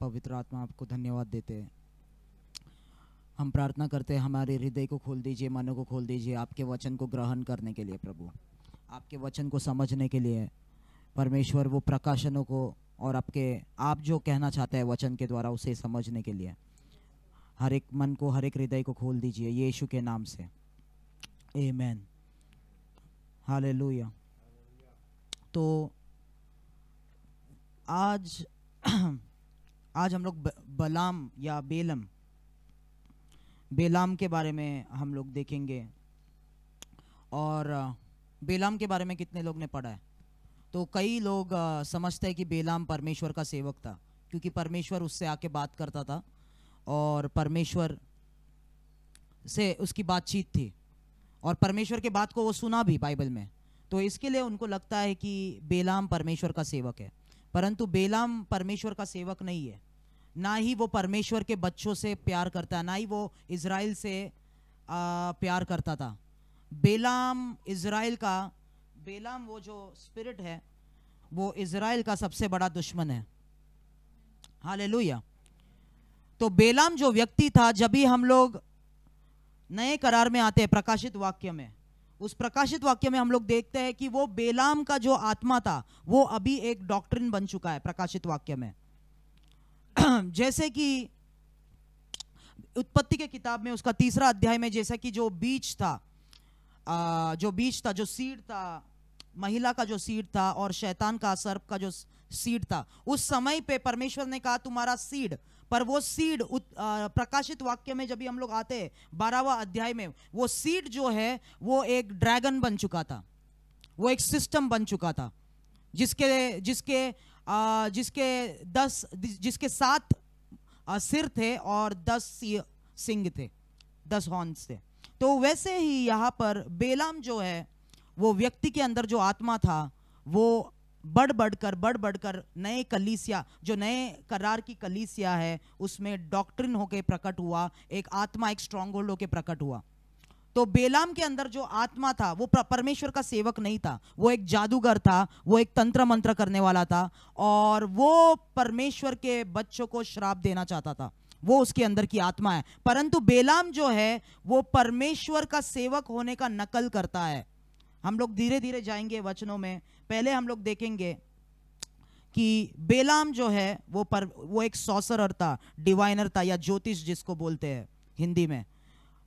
पवित्र आत्मा, आपको धन्यवाद देते हैं। हम प्रार्थना करते हैं हमारे हृदय को खोल दीजिए, मनों को खोल दीजिए आपके वचन को ग्रहण करने के लिए प्रभु, आपके वचन को समझने के लिए परमेश्वर, वो प्रकाशनों को और आप जो कहना चाहते हैं वचन के द्वारा उसे समझने के लिए हर एक मन को, हर एक हृदय को खोल दीजिए यीशु के नाम से, आमीन, हालेलुया। तो आज हम लोग बलाम या बेलाम के बारे में हम लोग देखेंगे। और बेलाम के बारे में कितने लोग ने पढ़ा है? तो कई लोग समझते हैं कि बेलाम परमेश्वर का सेवक था, क्योंकि परमेश्वर उससे आके बात करता था और परमेश्वर से उसकी बातचीत थी और परमेश्वर के बात को वो सुना भी बाइबल में। तो इसके लिए उनको लगता है कि बेलाम परमेश्वर का सेवक है, परंतु बेलाम परमेश्वर का सेवक नहीं है। ना ही वो परमेश्वर के बच्चों से प्यार करता है, ना ही वो इज़राइल से प्यार करता था। बेलाम वो जो स्पिरिट है वो इज़राइल का सबसे बड़ा दुश्मन है। हालेलुया। तो बेलाम जो व्यक्ति था, जब भी हम लोग नए करार में आते हैं प्रकाशित वाक्य में, उस प्रकाशित वाक्य में हम लोग देखते हैं कि वो बेलाम का जो आत्मा था वो अभी एक डॉक्ट्रिन बन चुका है प्रकाशित वाक्य में। जैसे कि उत्पत्ति के किताब में उसका 3 अध्याय में, जैसा कि जो बीज था, जो सीड था, महिला का जो सीड था और शैतान का, सर्प का जो सीड था, उस समय पे परमेश्वर ने कहा तुम्हारा सीड, पर वो सीड प्रकाशित वाक्य में जब भी हम लोग आते हैं 12वां अध्याय में, वो सीड जो है वो एक ड्रैगन बन चुका था, वो एक सिस्टम बन चुका था जिसके 7 सिर थे और 10 सिंग थे, 10 हॉर्न्स थे। तो वैसे ही यहाँ पर बेलाम जो है, वो व्यक्ति के अंदर जो आत्मा था वो बढ़ बढ़कर नए कलीसिया, जो नए करार की कलीसिया है, उसमें डॉक्ट्रिन होके प्रकट हुआ, एक आत्मा, एक स्ट्रॉन्ग होल्ड होके प्रकट हुआ। तो बेलाम के अंदर जो आत्मा था वो परमेश्वर का सेवक नहीं था, वो एक जादूगर था, वो एक तंत्र मंत्र करने वाला था और वो परमेश्वर के बच्चों को श्राप देना चाहता था। वो उसके अंदर की आत्मा है। परंतु बेलाम जो है वो परमेश्वर का सेवक होने का नकल करता है। हम लोग धीरे धीरे जाएंगे वचनों में। पहले हम लोग देखेंगे कि बेलाम जो है वो एक सॉसरर था, डिवाइनर था, या ज्योतिष जिसको बोलते हैं हिंदी में।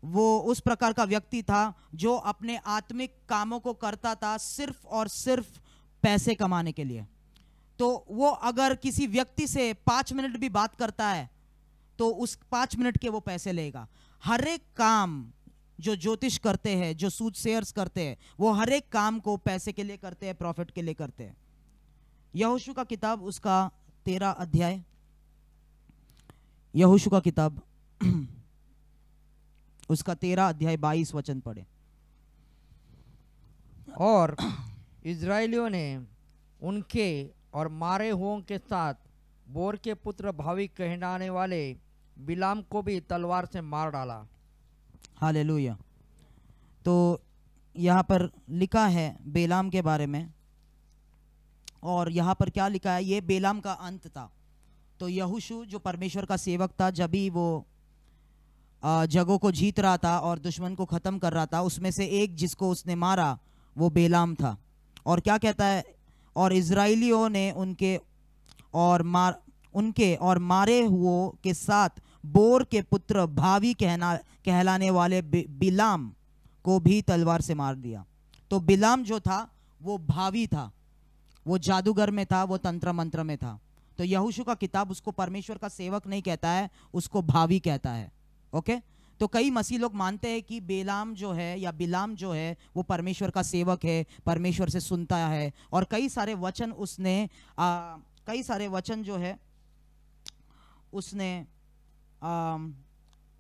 वो उस प्रकार का व्यक्ति था जो अपने आत्मिक कामों को करता था सिर्फ और सिर्फ पैसे कमाने के लिए। तो वो अगर किसी व्यक्ति से 5 मिनट भी बात करता है तो उस 5 मिनट के वो पैसे लेगा। हर एक काम जो ज्योतिष करते हैं, जो सूदसेयर्स करते हैं, वो हर एक काम को पैसे के लिए करते हैं, प्रॉफिट के लिए करते हैं। यहोशू का किताब उसका 13 अध्याय, यहोशू का किताब उसका 13 अध्याय 22 वचन पढ़े। और इजराइलियों ने उनके और मारे हुओं के साथ बोर के पुत्र भावी कहलाने वाले बिलाम को भी तलवार से मार डाला। हालेलुया। तो यहाँ पर लिखा है बेलाम के बारे में, और यहाँ पर क्या लिखा है, ये बेलाम का अंत था। तो यहोशू जो परमेश्वर का सेवक था, जब भी वो जगहों को जीत रहा था और दुश्मन को ख़त्म कर रहा था, उसमें से एक जिसको उसने मारा वो बेलाम था। और क्या कहता है, और इजराइलियों ने उनके और मारे हुओं के साथ बोर के पुत्र भावी कहलाने वाले बिलाम को भी तलवार से मार दिया। तो बिलाम जो था वो भावी था, वो जादूगर में था, वो तंत्र मंत्र में था। तो यहोशू का किताब उसको परमेश्वर का सेवक नहीं कहता है, उसको भावी कहता है। ओके। तो कई मसीह लोग मानते हैं कि बेलाम जो है या बिलाम जो है वो परमेश्वर का सेवक है, परमेश्वर से सुनता है, और कई सारे वचन जो है उसने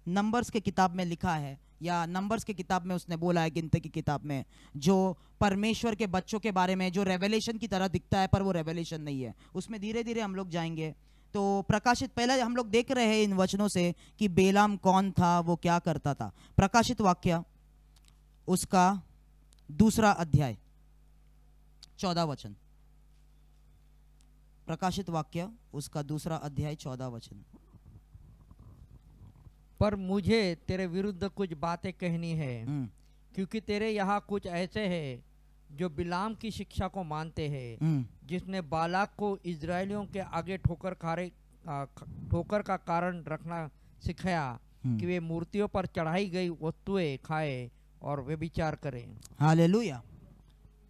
नंबर्स के किताब में लिखा है, या नंबर्स के किताब में उसने बोला है, गिनती की किताब में, जो परमेश्वर के बच्चों के बारे में जो रेवलेशन की तरह दिखता है, पर वो रेवलेशन नहीं है। उसमें धीरे धीरे हम लोग जाएंगे। तो प्रकाशित, पहले हम लोग देख रहे हैं इन वचनों से कि बेलाम कौन था, वो क्या करता था। प्रकाशित वाक्य उसका 2 अध्याय 14 वचन। प्रकाशित वाक्य उसका 2 अध्याय 14 वचन। पर मुझे तेरे विरुद्ध कुछ बातें कहनी है, क्योंकि तेरे यहाँ कुछ ऐसे हैं जो बिलाम की शिक्षा को मानते हैं, जिसने बालाक को इजरायलियों के आगे ठोकर का कारण रखना सिखाया कि वे मूर्तियों पर चढ़ाई गई वस्तुएं खाए और वे विचार करें। हालेलुया।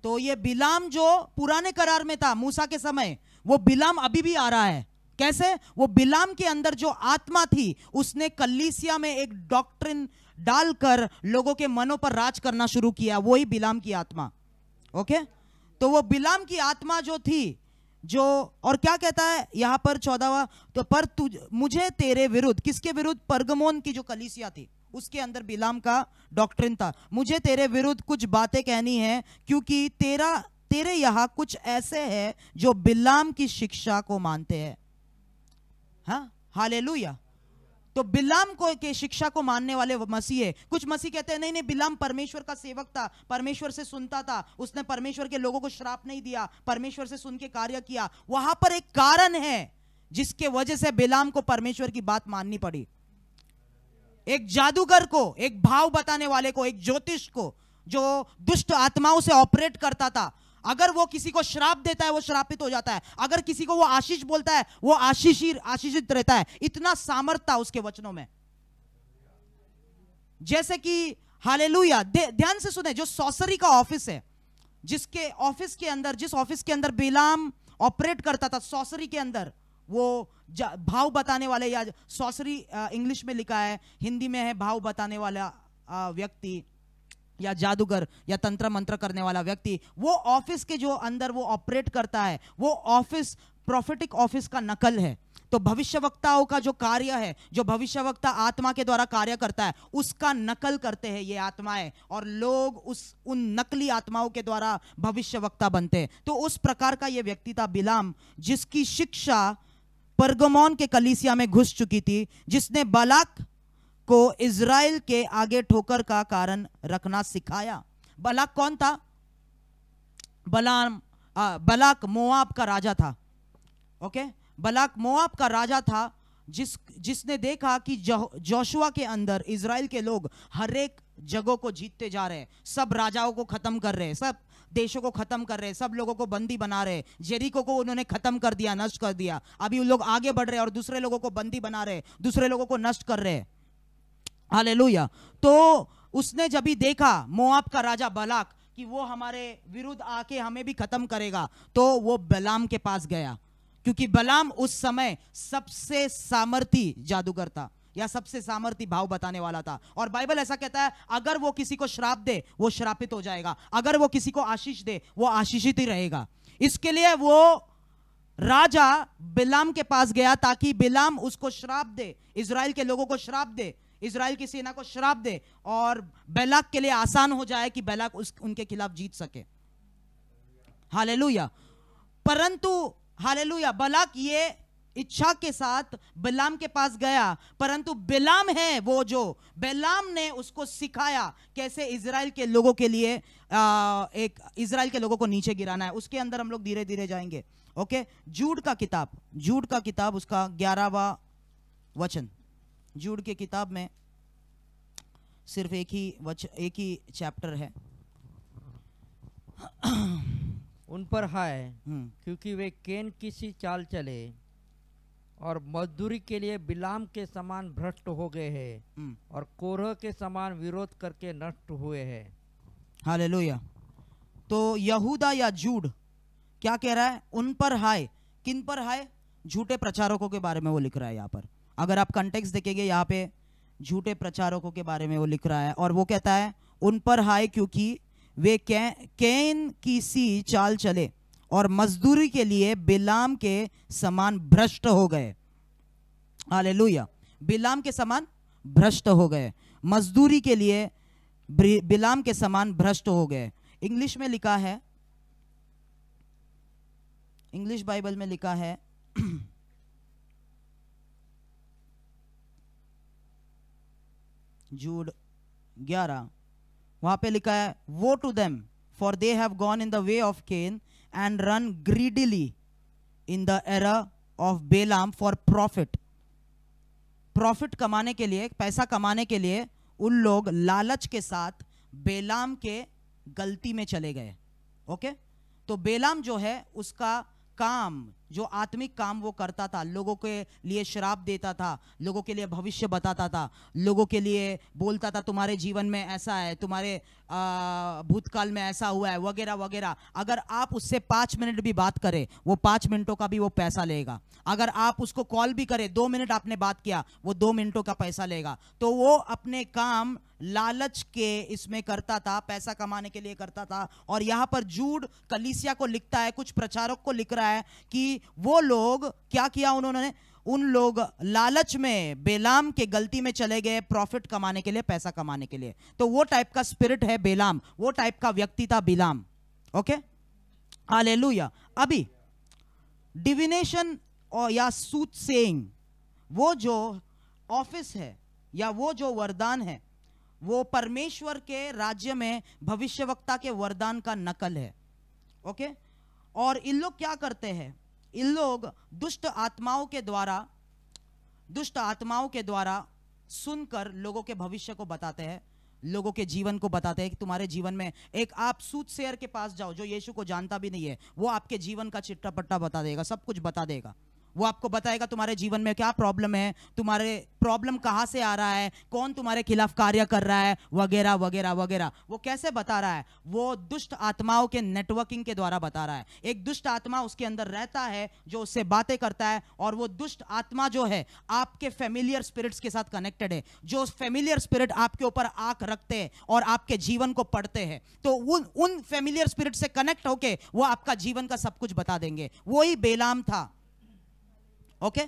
तो ये बिलाम जो पुराने करार में था मूसा के समय, वो बिलाम अभी भी आ रहा है। कैसे? वो बिलाम के अंदर जो आत्मा थी, उसने कलीसिया में एक डॉक्ट्रिन डालकर लोगों के मनों पर राज करना शुरू किया, वही बिलाम की आत्मा। ओके, तो वो बिलाम की आत्मा जो थी, जो और क्या कहता है यहां पर 14वां, तो पर मुझे तेरे विरुद्ध, किसके विरुद्ध? परगमोन की जो कलीसिया थी उसके अंदर बिलाम का डॉक्ट्रिन था। मुझे तेरे विरुद्ध कुछ बातें कहनी है, क्योंकि तेरे यहां कुछ ऐसे हैं जो बिलाम की शिक्षा को मानते हैं। हाँ, हालेलुया। तो बिलाम को के शिक्षा को मानने वाले मसीह है। कुछ मसीह कहते हैं नहीं नहीं, बिलाम परमेश्वर का सेवक था, परमेश्वर से सुनता था, उसने परमेश्वर के लोगों को श्राप नहीं दिया, परमेश्वर से सुन के कार्य किया। वहां पर एक कारण है जिसके वजह से बिलाम को परमेश्वर की बात माननी पड़ी। एक जादूगर को, एक भाव बताने वाले को, एक ज्योतिष को, जो दुष्ट आत्माओं से ऑपरेट करता था, अगर वो किसी को श्राप देता है वो श्रापित हो जाता है, अगर किसी को वो आशीष बोलता है वो आशीषित रहता है। इतना सामर्थ था उसके वचनों में। जैसे कि हालेलुया, ध्यान से सुने, जो सॉसरी का ऑफिस है, जिस ऑफिस के अंदर बिलाम ऑपरेट करता था, सॉसरी के अंदर, वो भाव बताने वाले, या सॉसरी इंग्लिश में लिखा है, हिंदी में है भाव बताने वाला व्यक्ति, या जादूगर, या तंत्र मंत्र करने वाला व्यक्ति, वो ऑफिस के जो अंदर वो ऑपरेट करता है, वो ऑफिस प्रोफेटिक ऑफिस का नकल है। तो भविष्यवक्ताओं का जो कार्य है, जो भविष्यवक्ता आत्मा के द्वारा कार्य करता है, उसका नकल करते हैं ये आत्माएं, और लोग उन नकली आत्माओं के द्वारा भविष्यवक्ता बनते हैं। तो उस प्रकार का ये व्यक्ति था बिलाम, जिसकी शिक्षा परगमोन के कलीसिया में घुस चुकी थी, जिसने बालाक को इजराइल के आगे ठोकर का कारण रखना सिखाया। बालाक कौन था? बालाक मोआब का राजा था। ओके, बालाक मोआब का राजा था, जिसने देखा कि जोशुआ के अंदर इजराइल के लोग हर एक जगहों को जीतते जा रहे हैं, सब राजाओं को खत्म कर रहे हैं, सब देशों को खत्म कर रहे हैं, सब लोगों को बंदी बना रहे हैं। जेरिको को उन्होंने खत्म कर दिया, नष्ट कर दिया। अभी उन लोग आगे बढ़ रहे हैं और दूसरे लोगों को बंदी बना रहे हैं, दूसरे लोगों को नष्ट कर रहे हैं। हालेलुया। तो उसने जब भी देखा मोआब का राजा बालाक कि वो हमारे विरुद्ध आके हमें भी खत्म करेगा, तो वो बलाम के पास गया, क्योंकि बलाम उस समय सबसे सामर्थी जादूगर था, या सबसे सामर्थी भाव बताने वाला था। और बाइबल ऐसा कहता है, अगर वो किसी को श्राप दे वो श्रापित हो जाएगा, अगर वो किसी को आशीष दे वो आशीषित ही रहेगा। इसके लिए वो राजा बिलाम के पास गया, ताकि बिलाम उसको श्राप दे, इजराइल के लोगों को श्राप दे, इजराइल की सेना को श्राप दे, और बालाक के लिए आसान हो जाए कि बालाक उनके खिलाफ जीत सके। हालेलुया। परंतु हालेलुया, बालाक ये इच्छा के साथ बिलाम के पास गया, परंतु बिलाम है वो जो बिलाम ने उसको सिखाया कैसे इजराइल के लोगों के लिए एक इजराइल के लोगों को नीचे गिराना है। उसके अंदर हम लोग धीरे धीरे जाएंगे। ओके, जूड का किताब उसका 11वां वचन। जूड के किताब में सिर्फ एक ही चैप्टर है। उन पर हाय, क्योंकि वे केन की सी चाल चले और मजदूरी के लिए बिलाम के समान भ्रष्ट हो गए हैं, और कोरह के समान विरोध करके नष्ट हुए हैं। हालेलुया। तो यहूदा या जूड क्या कह रहा है? उन पर हाय। किन पर हाय? झूठे प्रचारकों के बारे में वो लिख रहा है यहाँ पर। अगर आप कंटेक्स्ट देखेंगे यहाँ पे झूठे प्रचारकों के बारे में वो लिख रहा है, और वो कहता है उन पर हाय, क्योंकि वे कैन की सी चाल चले और मजदूरी के लिए बिलाम के समान भ्रष्ट हो गए। हालेलुया। बिलाम के समान भ्रष्ट हो गए, मजदूरी के लिए बिलाम के समान भ्रष्ट हो गए। इंग्लिश में लिखा है, इंग्लिश बाइबल में लिखा है जूड 11, वहां पे लिखा है, woe to them for they have gone in the way of Cain and run greedily in the error of Balaam for profit कमाने के लिए, पैसा कमाने के लिए उन लोग लालच के साथ बेलाम के गलती में चले गए। ओके, तो बेलाम जो है उसका काम, जो आत्मिक काम वो करता था, लोगों के लिए श्राप देता था, लोगों के लिए भविष्य बताता था, लोगों के लिए बोलता था तुम्हारे जीवन में ऐसा है, तुम्हारे भूतकाल में ऐसा हुआ है, वगैरह वगैरह। अगर आप उससे 5 मिनट भी बात करें, वो 5 मिनटों का भी वो पैसा लेगा। अगर आप उसको कॉल भी करें, 2 मिनट आपने बात किया, वो 2 मिनटों का पैसा लेगा। तो वो अपने काम लालच के इसमें करता था, पैसा कमाने के लिए करता था। और यहां पर जूड कलीसिया को लिखता है, कुछ प्रचारक को लिख रहा है कि वो लोग क्या किया उन्होंने, उन लोग लालच में बेलाम के गलती में चले गए, प्रॉफिट कमाने के लिए, पैसा कमाने के लिए। तो वो टाइप का स्पिरिट है बेलाम, वो टाइप का व्यक्ति था बिलाम। Okay, hallelujah. अभी डिविनेशन और या सूट सेइंग, वो जो ऑफिस है या वो जो वरदान है, वो परमेश्वर के राज्य में भविष्यवक्ता के वरदान का नकल है। ओके, और इन लोग क्या करते हैं, इन लोग दुष्ट आत्माओं के द्वारा सुनकर लोगों के भविष्य को बताते हैं, लोगों के जीवन को बताते हैं कि तुम्हारे जीवन में एक, आप सूटसेयर के पास जाओ जो यीशु को जानता भी नहीं है, वो आपके जीवन का चिट्टा पट्टा बता देगा, सब कुछ बता देगा। वो आपको बताएगा तुम्हारे जीवन में क्या प्रॉब्लम है, तुम्हारे प्रॉब्लम कहां से आ रहा है, कौन तुम्हारे खिलाफ कार्य कर रहा है, वगैरह वगैरह वगैरह। वो कैसे बता रहा है, वो दुष्ट आत्माओं के नेटवर्किंग के द्वारा बता रहा है। एक दुष्ट आत्मा उसके अंदर रहता है जो उससे बातें करता है, और वो दुष्ट आत्मा जो है आपके फेमिलियर स्पिरिट्स के साथ कनेक्टेड है। जो फेमिलियर स्पिरिट आपके ऊपर आंख रखते हैं और आपके जीवन को पढ़ते हैं, तो उन फेमिलियर स्पिरिट से कनेक्ट होके वो आपका जीवन का सब कुछ बता देंगे। वही बेलाम था। Okay,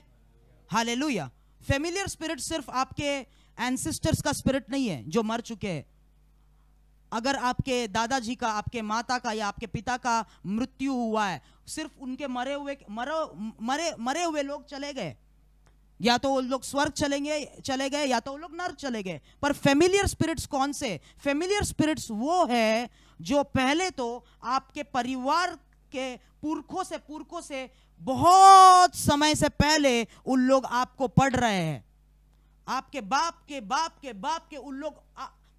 hallelujah. फेमिलियर स्पिरिट सिर्फ आपके एंसेस्टर्स का स्पिरिट नहीं है जो मर चुके हैं। अगर आपके दादाजी का, आपके माता का या आपके पिता का मृत्यु हुआ है, सिर्फ उनके मरे हुए लोग चले गए, या तो वो लोग स्वर्ग चले गए या तो वो लोग नर्क चले गए। पर फेमिलियर स्पिरिट्स कौन से? फेमिलियर स्पिरिट्स वो है जो पहले तो आपके परिवार के पुरखों से बहुत समय से पहले उन लोग आपको पढ़ रहे हैं, आपके बाप के बाप के बाप के उन लोग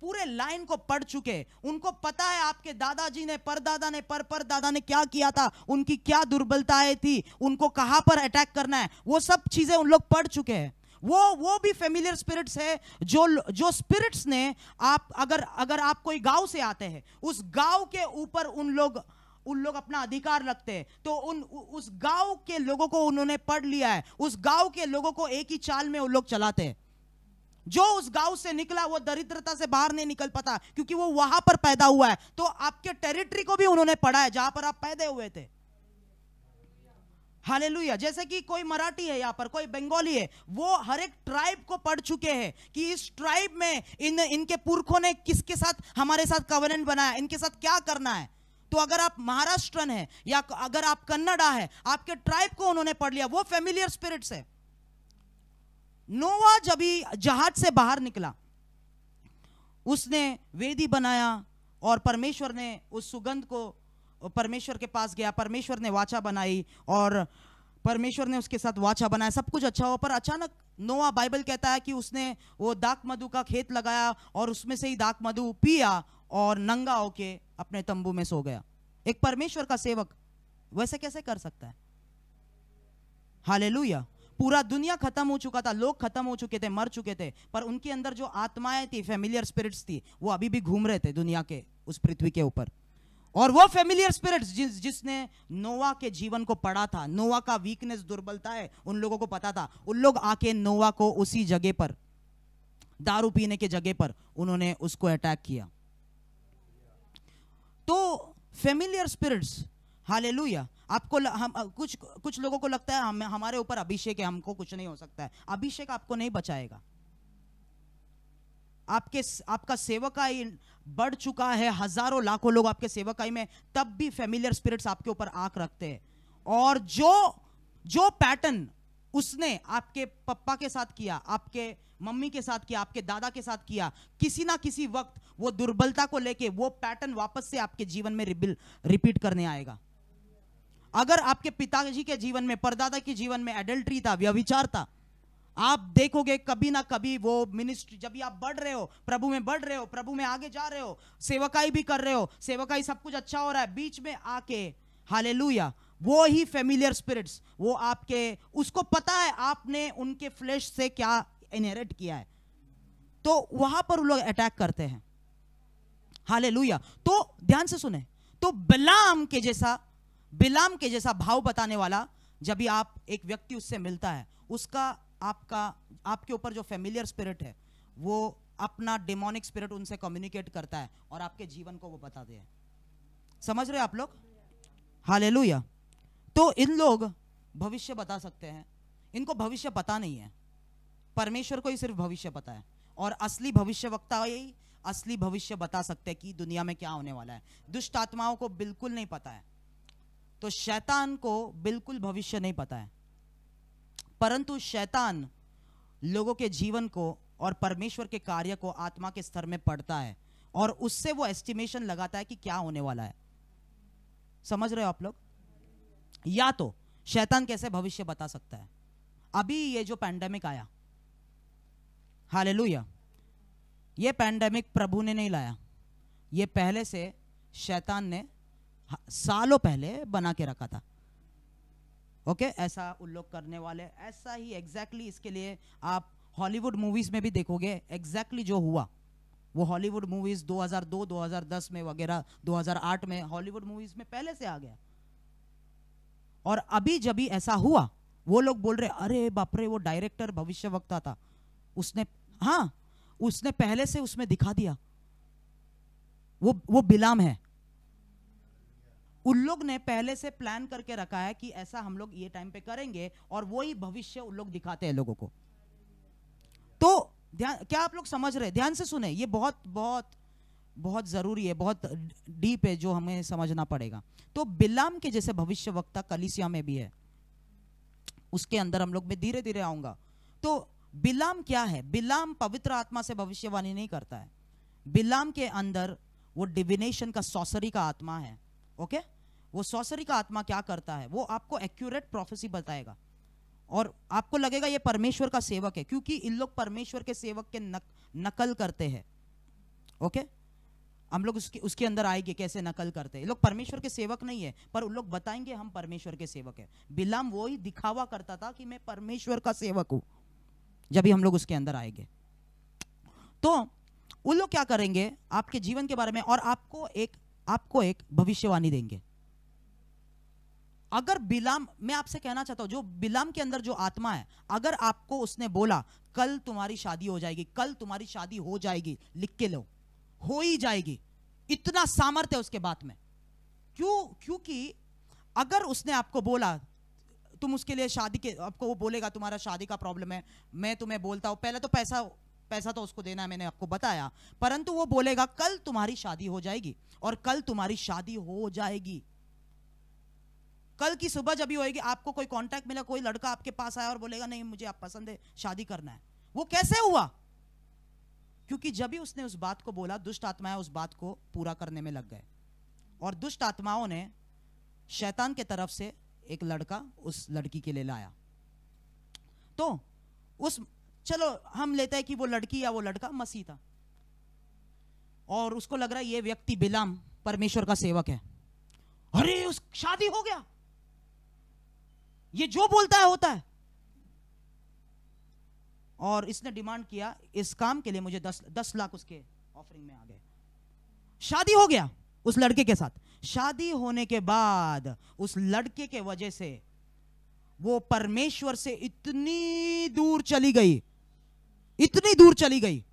पूरे लाइन को पढ़ चुके। उनको पता है आपके दादाजी ने, परदादा ने, परदादा ने क्या किया था, उनकी क्या दुर्बलताएं थी, उनको कहां पर अटैक करना है, वो सब चीजें उन लोग पढ़ चुके हैं। वो भी फेमिलियर स्पिरिट्स है जो स्पिरिट्स ने अगर आप कोई गांव से आते हैं, उस गांव के ऊपर उन लोग अपना अधिकार रखते हैं। तो उस गांव के लोगों को उन्होंने पढ़ लिया है, उस गांव के लोगों को एक ही चाल में वो लोग चलाते हैं। जो उस गांव से निकला वो दरिद्रता से बाहर नहीं निकल पाता, क्योंकि वो वहां पर पैदा हुआ है। तो आपके टेरिटरी को भी उन्होंने पढ़ा है जहां पर आप पैदा हुए थे। हालेलुया। जैसे कि कोई मराठी है, यहां पर कोई बंगाली है, वो हर एक ट्राइब को पढ़ चुके हैं कि इस ट्राइब में इनके पुरखों ने किसके साथ, हमारे साथ कवेनेंट बनाया, इनके साथ क्या करना है। तो अगर आप महाराष्ट्रन है या अगर आप कन्नड़ा है, आपके ट्राइब को उन्होंने पढ़ लिया। वो फेमिलियर स्पिरिट्स है। नोवा जब भी जहाज से बाहर निकला, उसने वेदी बनाया और परमेश्वर ने उस सुगंध को परमेश्वर के पास गया, परमेश्वर ने वाचा बनाई और परमेश्वर ने उसके साथ वाचा बनाया, सब कुछ अच्छा हुआ। पर अचानक नोवा, बाइबल कहता है कि उसने वो दाख मधु का खेत लगाया और उसमें से ही दाख मधु पिया और नंगा होके अपने तंबू में सो गया। एक परमेश्वर का सेवक वैसे कैसे कर सकता है? हालेलुया। पूरा दुनिया खत्म हो चुका था, लोग खत्म हो चुके थे, मर चुके थे, पर उनके अंदर जो आत्माएं थी, फेमिलियर स्पिरिट्स थी, वो अभी भी घूम रहे थे दुनिया के उस पृथ्वी के ऊपर। और वो फेमिलियर स्पिरिट्स जिसने नोवा के जीवन को पढ़ा था, नोवा का वीकनेस, दुर्बलता है, उन लोगों को पता था, उन लोग आके नोवा को उसी जगह पर, दारू पीने के जगह पर, उन्होंने उसको अटैक किया। तो फेमिलियर स्पिरिट्स, हालेलुया। आपको कुछ लोगों को लगता है हमारे ऊपर अभिषेक है, हमको कुछ नहीं हो सकता है। अभिषेक आपको नहीं बचाएगा। आपका सेवकाई बढ़ चुका है, हजारों लाखों लोग आपके सेवकाई में, तब भी फेमिलियर स्पिरिट्स आपके ऊपर आंख रखते हैं। और जो पैटर्न उसने आपके पप्पा के साथ किया, आपके मम्मी के साथ किया, आपके दादा के साथ किया, किसी ना किसी वक्त वो दुर्बलता को लेके वो पैटर्न वापस से आपके जीवन में रिपीट करने आएगा। अगर आपके पिताजी के जीवन में, परदादा के जीवन में एडल्ट्री था, व्यभिचार था, आप देखोगे कभी ना कभी वो मिनिस्ट्री, जब भी आप बढ़ रहे हो, प्रभु में बढ़ रहे हो, प्रभु में आगे जा रहे हो, सेवकाई भी कर रहे हो, सेवकाई सब कुछ अच्छा हो रहा है, बीच में आके हालेलुया वो ही फेमिलियर स्पिरिट्स, वो आपके, उसको पता है आपने उनके फ्लेश से क्या इनहेरिट किया है, तो वहां पर वो लोग अटैक करते हैं। हालेलुया। तो ध्यान से सुने, तो बिलाम के जैसा भाव बताने वाला, जब भी आप एक व्यक्ति उससे मिलता है, उसका आपके ऊपर जो फेमिलियर स्पिरिट है, वो अपना डेमोनिक स्पिरिट उनसे कम्युनिकेट करता है और आपके जीवन को वो बताते हैं। समझ रहे आप लोग? हालेलुया। तो इन लोग भविष्य बता सकते हैं, इनको भविष्य पता नहीं है, परमेश्वर को ही सिर्फ भविष्य पता है, और असली भविष्यवक्ता ही असली भविष्य बता सकते हैं कि दुनिया में क्या होने वाला है। दुष्ट आत्माओं को बिल्कुल नहीं पता है, तो शैतान को बिल्कुल भविष्य नहीं पता है, परंतु शैतान लोगों के जीवन को और परमेश्वर के कार्य को आत्मा के स्तर में पढ़ता है और उससे वो एस्टिमेशन लगाता है कि क्या होने वाला है। समझ रहे हो आप लोग? या तो शैतान कैसे भविष्य बता सकता है? अभी ये जो पैंडेमिक आया, हालेलुया, ये पैंडेमिक प्रभु ने नहीं लाया, ये पहले से शैतान ने सालों पहले बना के रखा था। ओके, ऐसा उन लोग करने वाले, ऐसा ही एग्जैक्टली इसके लिए आप हॉलीवुड मूवीज में भी देखोगे एग्जैक्टली जो हुआ, वो हॉलीवुड मूवीज 2002, 2010 में वगैरह, 2008 में हॉलीवुड मूवीज में पहले से आ गया। और अभी जब भी ऐसा हुआ, वो लोग बोल रहे अरे बाप रे, वो डायरेक्टर भविष्यवक्ता था, उसने पहले से उसमें दिखा दिया, वो बिलाम है। उन लोग ने पहले से प्लान करके रखा है कि ऐसा हम लोग ये टाइम पे करेंगे, और वही भविष्य उन लोग दिखाते हैं लोगों को। तो ध्यान, क्या आप लोग समझ रहे? ध्यान से सुने, ये बहुत बहुत बहुत जरूरी है, बहुत डीप है, जो हमें समझना पड़ेगा। तो बिलाम के जैसे भविष्यवक्ता कलीसिया में भी है, उसके अंदर हम लोग में धीरे धीरे आऊंगा। तो बिलाम क्या है? बिलाम पवित्र आत्मा से भविष्यवाणी नहीं करता है। बिलाम के अंदर वो डिविनेशन का, सॉसरी का आत्मा है। ओके, वो सॉसरी का आत्मा क्या करता है? वो आपको एक्यूरेट प्रोफेसी बताएगा और आपको लगेगा ये परमेश्वर का सेवक है, क्योंकि इन लोग परमेश्वर के सेवक के नकल करते हैं। ओके, हम लोग उसके अंदर आएंगे कैसे नकल करते हैं। लोग परमेश्वर के सेवक नहीं है, पर उन लोग बताएंगे हम परमेश्वर के सेवक है। बिलाम वो ही दिखावा करता था कि मैं परमेश्वर का सेवक हूं, जब भी हम लोग उसके अंदर आएंगे। तो उन लोग क्या करेंगे आपके जीवन के बारे में, और आपको एक भविष्यवाणी देंगे। अगर बिलाम, मैं आपसे कहना चाहता हूं, जो बिलाम के अंदर जो आत्मा है, अगर आपको उसने बोला कल तुम्हारी शादी हो जाएगी, कल तुम्हारी शादी हो जाएगी, लिख के लो, हो ही जाएगी, इतना सामर्थ्य है उसके बात में। क्योंकि अगर उसने आपको बोला, तुम उसके लिए शादी के, आपको वो बोलेगा तुम्हारा शादी का प्रॉब्लम है, मैं तुम्हें बोलता हूं, पहले तो पैसा तो उसको देना है, मैंने आपको बताया, परंतु वो बोलेगा कल तुम्हारी शादी हो जाएगी, और कल तुम्हारी शादी हो जाएगी। कल की सुबह जब भी होएगी, आपको कोई कांटेक्ट मिला, कोई लड़का आपके पास आया और बोलेगा नहीं मुझे आप पसंद है, शादी करना है। वो कैसे हुआ? क्योंकि जब भी उसने उस बात को बोला, दुष्ट आत्माएं उस बात को पूरा करने में लग गए, और दुष्ट आत्माओं ने शैतान के तरफ से एक लड़का उस लड़की के लिए लाया। तो चलो हम लेते हैं कि वो लड़की या वो लड़का मसीह था, और उसको लग रहा है ये व्यक्ति बिलाम परमेश्वर का सेवक है। अरे उस शादी हो गया, ये जो बोलता है होता है। और इसने डिमांड किया इस काम के लिए मुझे 10 लाख उसके ऑफरिंग में आ गए। शादी हो गया उस लड़के के साथ। शादी होने के बाद उस लड़के के वजह से वो परमेश्वर से इतनी दूर चली गई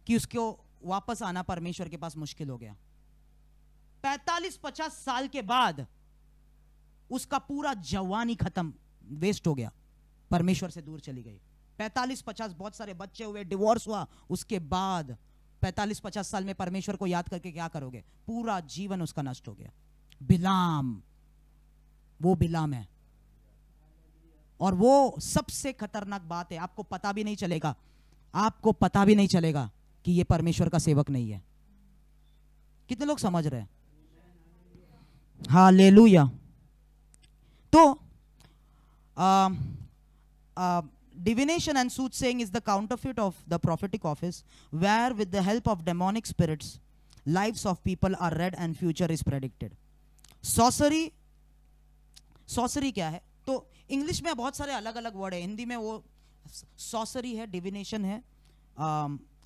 कि उसको वापस आना परमेश्वर के पास मुश्किल हो गया। 45-50 साल के बाद उसका पूरा जवानी खत्म, वेस्ट हो गया, परमेश्वर से दूर चली गई। 45-50, बहुत सारे बच्चे हुए, डिवोर्स हुआ, उसके बाद 45-50 साल में परमेश्वर को याद करके क्या करोगे? पूरा जीवन उसका नष्ट हो गया। बिलाम, वो बिलाम है। और वो सबसे खतरनाक बात है, आपको पता भी नहीं चलेगा कि ये परमेश्वर का सेवक नहीं है। कितने लोग समझ रहे हैं? हालेलुया। तो divination and soothsaying is the counterfeit of the prophetic office, where with the help of demonic spirits lives of people are read and future is predicted. Sorcery क्या है? तो इंग्लिश में बहुत सारे अलग अलग वर्ड है, हिंदी में वो सॉसरी है, डिविनेशन है,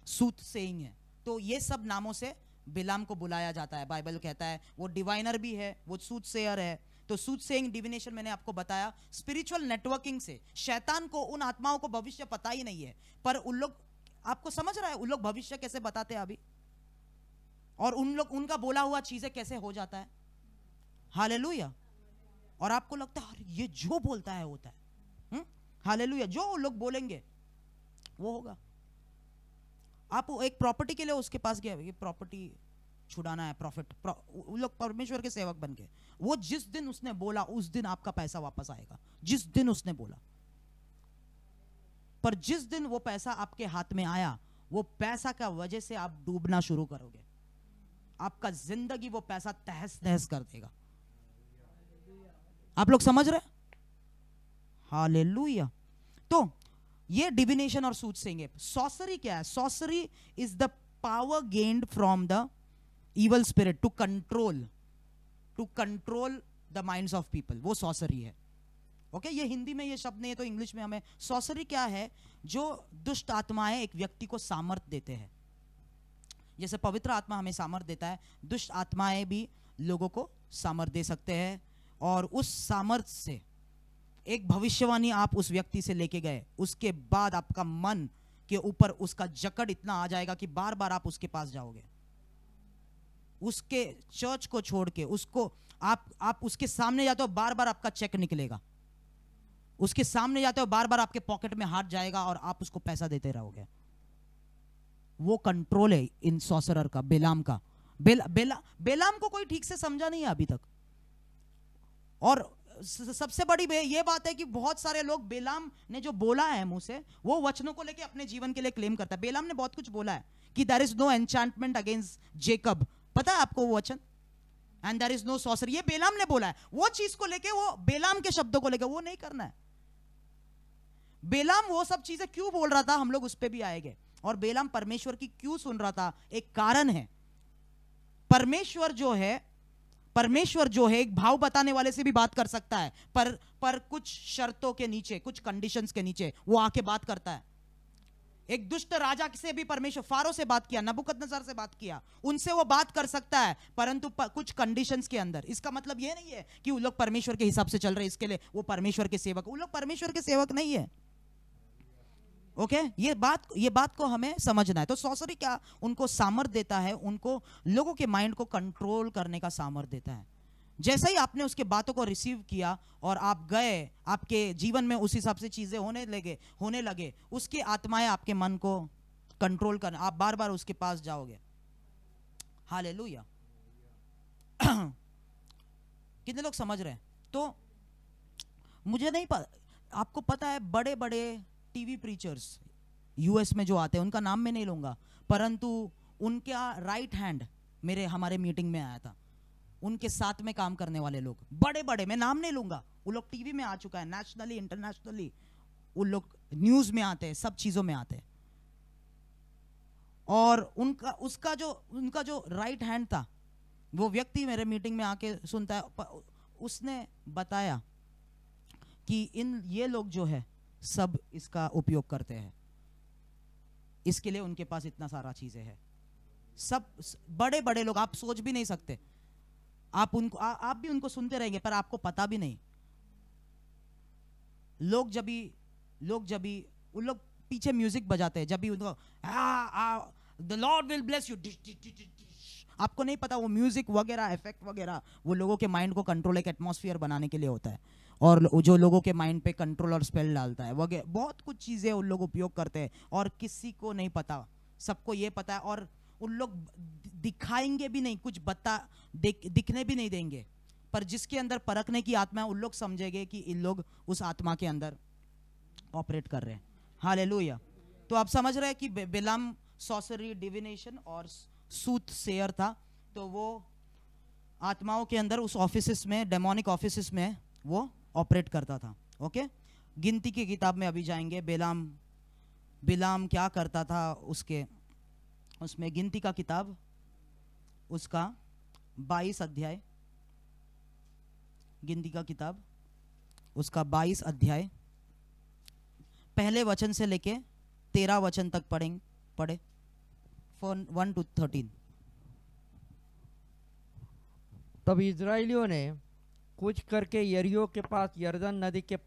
सूथसेइंग है. तो ये सब नामों से बिलाम को बुलाया जाता है. बाइबल कहता है वो डिवाइनर भी है, वो सूथसेयर है. तो सूथसेइंग, डिविनेशन मैंने आपको बताया, स्पिरिचुअल नेटवर्किंग से शैतान को उन आत्माओं को भविष्य पता ही नहीं है, पर उन लोग, आपको समझ रहा है उन लोग भविष्य कैसे बताते हैं अभी, और उन लोग उनका बोला हुआ चीजें कैसे हो जाता है. हालेलुया. और आपको लगता है ये जो बोलता है होता है. हालेलुया. जो लोग बोलेंगे वो होगा. आप एक प्रॉपर्टी के लिए उसके पास गए, ये प्रॉपर्टी छुड़ाना है, प्रॉफिट, वो लोग परमेश्वर के सेवक बन गए. वो जिस दिन उसने बोला उस दिन आपका पैसा वापस आएगा, जिस दिन उसने बोला. पर जिस दिन वो पैसा आपके हाथ में आया, वो पैसा का वजह से आप डूबना शुरू करोगे. आपका जिंदगी वो पैसा तहस नहस कर देगा. आप लोग समझ रहे? हालेलुया. तो ये डिविनेशन और सूथसेइंग है. सॉसरी क्या है? Sorcery is the power gained from the evil spirit to control the minds of people. वो सॉसरी है. ओके, ये हिंदी में ये शब्द नहीं है तो इंग्लिश में हमें सॉसरी क्या है? जो दुष्ट आत्माएं एक व्यक्ति को सामर्थ्य देते हैं. जैसे पवित्र आत्मा हमें सामर्थ्य देता है, दुष्ट आत्माएं भी लोगों को सामर्थ्य दे सकते हैं. और उस सामर्थ्य से एक भविष्यवाणी आप उस व्यक्ति से लेके गए, उसके बाद आपका मन के ऊपर उसका जकड़ इतना आ जाएगा कि बार बार आप उसके पास जाओगे. उसके चर्च को छोड़ के उसको आप उसके सामने जाते हो, बार बार आपका चेक निकलेगा. उसके सामने जाते हो, बार बार आपके पॉकेट में हाथ जाएगा और आप उसको पैसा देते रहोगे. वो कंट्रोल है इन सॉसरर का, बेलाम का. बेलाम को कोई ठीक से समझा नहीं है अभी तक. और सबसे बड़ी ये बात है कि बहुत सारे लोग बेलाम ने जो बोला है मुंह से, वो वचनों को लेके अपने जीवन के लिए क्लेम करता है. बेलाम ने बहुत कुछ बोला है कि there is no enchantment against Jacob. पता है आपको वो वचन? And there is no sorcery. ये बेलाम ने बोला है. वो चीज को लेके, वो बेलाम के शब्दों को लेके वो नहीं करना है. बेलाम वो सब चीजें क्यों बोल रहा था, हम लोग उस पे भी आएंगे. और बेलाम परमेश्वर की क्यों सुन रहा था, एक कारण है. परमेश्वर जो है एक भाव बताने वाले से भी बात कर सकता है, पर कुछ शर्तों के नीचे, कुछ कंडीशंस के नीचे वो आके बात करता है. एक दुष्ट राजा से भी परमेश्वर, फारो से बात किया, नबूकदनेस्सर से बात किया, उनसे वो बात कर सकता है, परंतु कुछ कंडीशंस के अंदर. इसका मतलब ये नहीं है कि वो लोग परमेश्वर के हिसाब से चल रहे, इसके लिए वो परमेश्वर के सेवक. वो लोग परमेश्वर के सेवक नहीं है. ओके, ये बात को हमें समझना है. तो सॉसरी क्या उनको सामर्थ्य देता है, उनको लोगों के माइंड को कंट्रोल करने का सामर्थ्य देता है. जैसे ही आपने उसके बातों को रिसीव किया और आप गए, आपके जीवन में उस हिसाब से चीजें होने लगे, उसकी आत्माएं आपके मन को कंट्रोल कर, आप बार बार उसके पास जाओगे. हालेलुया. कितने लोग समझ रहे हैं? तो मुझे नहीं पता, आपको पता है बड़े बड़े टीवी प्रीचर्स यूएस में जो आते हैं, उनका नाम मैं नहीं लूंगा, परंतु उनका राइट हैंड हमारे मीटिंग में आया था. उनके साथ में काम करने वाले लोग बड़े बड़े, मैं नाम नहीं लूंगा, वो लोग टीवी में आ चुका है, नेशनली इंटरनेशनली वो लोग न्यूज में आते हैं, सब चीजों में आते हैं. और उनका जो राइट हैंड था, वो व्यक्ति मेरे मीटिंग में आके सुनता है, उसने बताया कि ये लोग जो है सब इसका उपयोग करते हैं, इसके लिए उनके पास इतना सारा चीजें हैं. सब बड़े बड़े लोग, आप सोच भी नहीं सकते. आप भी उनको सुनते रहेंगे, पर आपको पता भी नहीं. लोग जब भी उन लोग पीछे म्यूजिक बजाते हैं, जब भी उनको the Lord will bless you, आपको नहीं पता वो म्यूजिक वगैरह, इफेक्ट वगैरह, वो लोगों के माइंड को कंट्रोल, एक एटमॉस्फेयर बनाने के लिए होता है, और जो लोगों के माइंड पे कंट्रोल और स्पेल डालता है वगैरह. बहुत कुछ चीजें उन लोग उपयोग करते हैं और किसी को नहीं पता, सबको ये पता है. और उन लोग दिखाएंगे भी नहीं, कुछ दिखने भी नहीं देंगे, पर जिसके अंदर परखने की आत्मा है, उन लोग समझेंगे कि इन लोग उस आत्मा के अंदर ऑपरेट कर रहे हैं. हालेलुया. तो आप समझ रहे हैं कि बिलाम सॉसरी, डिविनेशन और सूथसेयर था. तो वो आत्माओं के अंदर उस ऑफिसेस में, डेमोनिक ऑफिसेस में वो ऑपरेट करता था। ओके, गिनती की किताब में अभी जाएंगे। बिलाम क्या करता था उसमें गिनती का किताब उसका 22 अध्याय, गिनती का किताब उसका 22 अध्याय पहले वचन से लेके 13 वचन तक पढ़े 1 to 13। तब इजराइलियों ने कुछ करके यरीहो के पास यरदन नदी के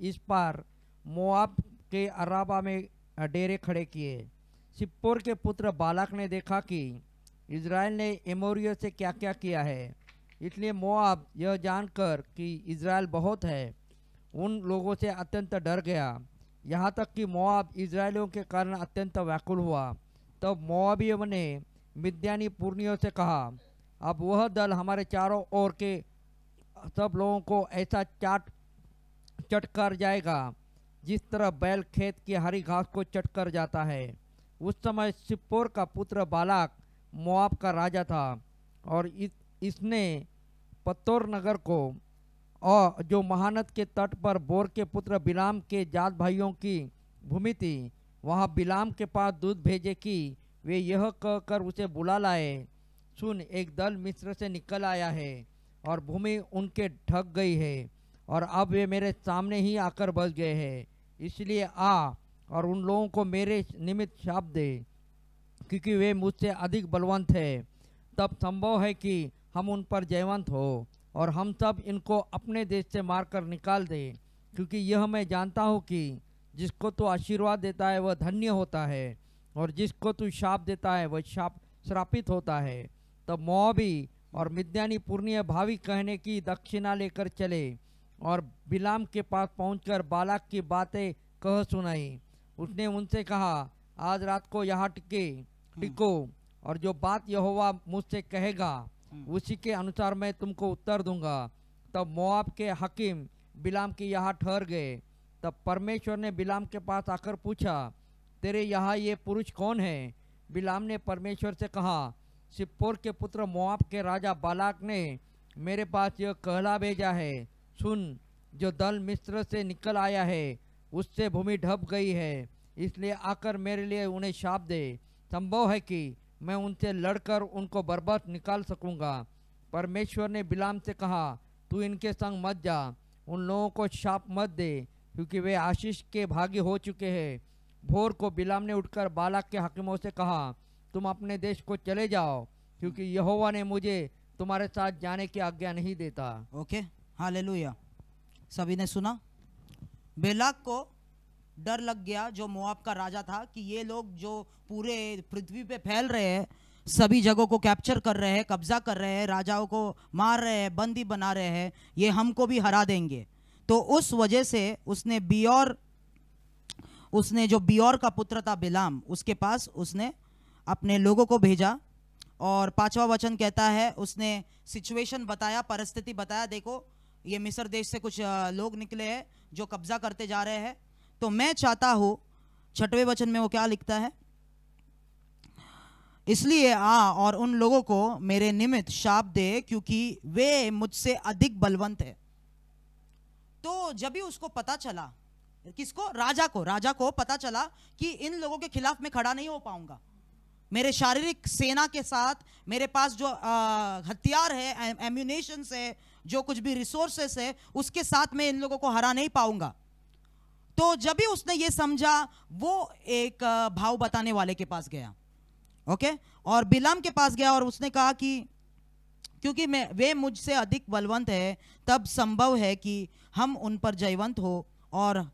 इस पार मोआब के अराबा में डेरे खड़े किए। सिप्पोर के पुत्र बालाक ने देखा कि इजराइल ने एमोरियों से क्या क्या किया है, इसलिए मोआब यह जानकर कि इजराइल बहुत है उन लोगों से अत्यंत डर गया, यहाँ तक कि मोआब इजराइलियों के कारण अत्यंत व्याकुल हुआ। तब मोआबियों ने मिद्यानी पुरनियों से कहा, अब वह दल हमारे चारों ओर के सब लोगों को ऐसा चट कर जाएगा जिस तरह बैल खेत की हरी घास को चट कर जाता है। उस समय सिप्पोर का पुत्र बालाक मोआब का राजा था और इसने पत्तोर नगर को और जो महानद के तट पर बोर के पुत्र बिलाम के जात भाइयों की भूमि थी, वहाँ बिलाम के पास दूत भेजे कि वे यह कहकर उसे बुला लाए, सुन, एक दल मिस्र से निकल आया है और भूमि उनके ढक गई है और अब वे मेरे सामने ही आकर बस गए हैं, इसलिए आ और उन लोगों को मेरे निमित्त शाप दे, क्योंकि वे मुझसे अधिक बलवंत है। तब संभव है कि हम उन पर जयवंत हो और हम सब इनको अपने देश से मारकर निकाल दें, क्योंकि यह मैं जानता हूँ कि जिसको तू आशीर्वाद देता है वह धन्य होता है और जिसको तू शाप देता है वह श्रापित होता है। तब मोआबी और मिद्यानी पुरनिय भावी कहने की दक्षिणा लेकर चले और बिलाम के पास पहुंचकर बालाक की बातें कह सुनाई। उसने उनसे कहा, आज रात को यहाँ टिको और जो बात यहोवा मुझसे कहेगा उसी के अनुसार मैं तुमको उत्तर दूंगा। तब मोआब के हकीम बिलाम के यहाँ ठहर गए। तब परमेश्वर ने बिलाम के पास आकर पूछा, तेरे यहाँ ये पुरुष कौन है? बिलाम ने परमेश्वर से कहा, सिप्पोर के पुत्र मोआब के राजा बालाक ने मेरे पास यह कहला भेजा है, सुन, जो दल मिस्र से निकल आया है उससे भूमि ढप गई है, इसलिए आकर मेरे लिए उन्हें शाप दे। संभव है कि मैं उनसे लड़कर उनको बर्बाद निकाल सकूंगा। परमेश्वर ने बिलाम से कहा, तू इनके संग मत जा, उन लोगों को शाप मत दे, क्योंकि वे आशीष के भागी हो चुके हैं। भोर को बिलाम ने उठकर बालाक के हकीमों से कहा, तुम अपने देश को चले जाओ, क्योंकि यहोवा ने मुझे तुम्हारे साथ जाने की आज्ञा नहीं देता। Okay, hallelujah. सभी ने सुना? बेलाक को डर लग गया, जो मोआब का राजा था, कि ये लोग जो पूरे पृथ्वी पे फैल रहे हैं, सभी जगहों को कैप्चर कर रहे हैं, कब्जा कर रहे हैं, राजाओं को मार रहे हैं, बंदी बना रहे हैं, ये हमको भी हरा देंगे। तो उस वजह से उसने जो बियोर का पुत्र था बिलाम, उसके पास उसने अपने लोगों को भेजा और 5वां वचन कहता है, उसने सिचुएशन बताया, परिस्थिति बताया, देखो ये मिस्र देश से कुछ लोग निकले हैं जो कब्जा करते जा रहे हैं, तो मैं चाहता हूं, 6वें वचन में वो क्या लिखता है, इसलिए आ और उन लोगों को मेरे निमित्त शाप दे, क्योंकि वे मुझसे अधिक बलवंत है। तो जब भी उसको पता चला, किसको? राजा को पता चला कि इन लोगों के खिलाफ मैं खड़ा नहीं हो पाऊंगा, मेरे शारीरिक सेना के साथ, मेरे पास जो हथियार है, एम्यूनेशंस है, जो कुछ भी रिसोर्सेस है, उसके साथ मैं इन लोगों को हरा नहीं पाऊंगा। तो जब भी उसने ये समझा, वो एक भाव बताने वाले के पास गया, ओके, और बिलाम के पास गया और उसने कहा कि क्योंकि वे मुझसे अधिक बलवंत है, तब संभव है कि हम उन पर जयवंत हो और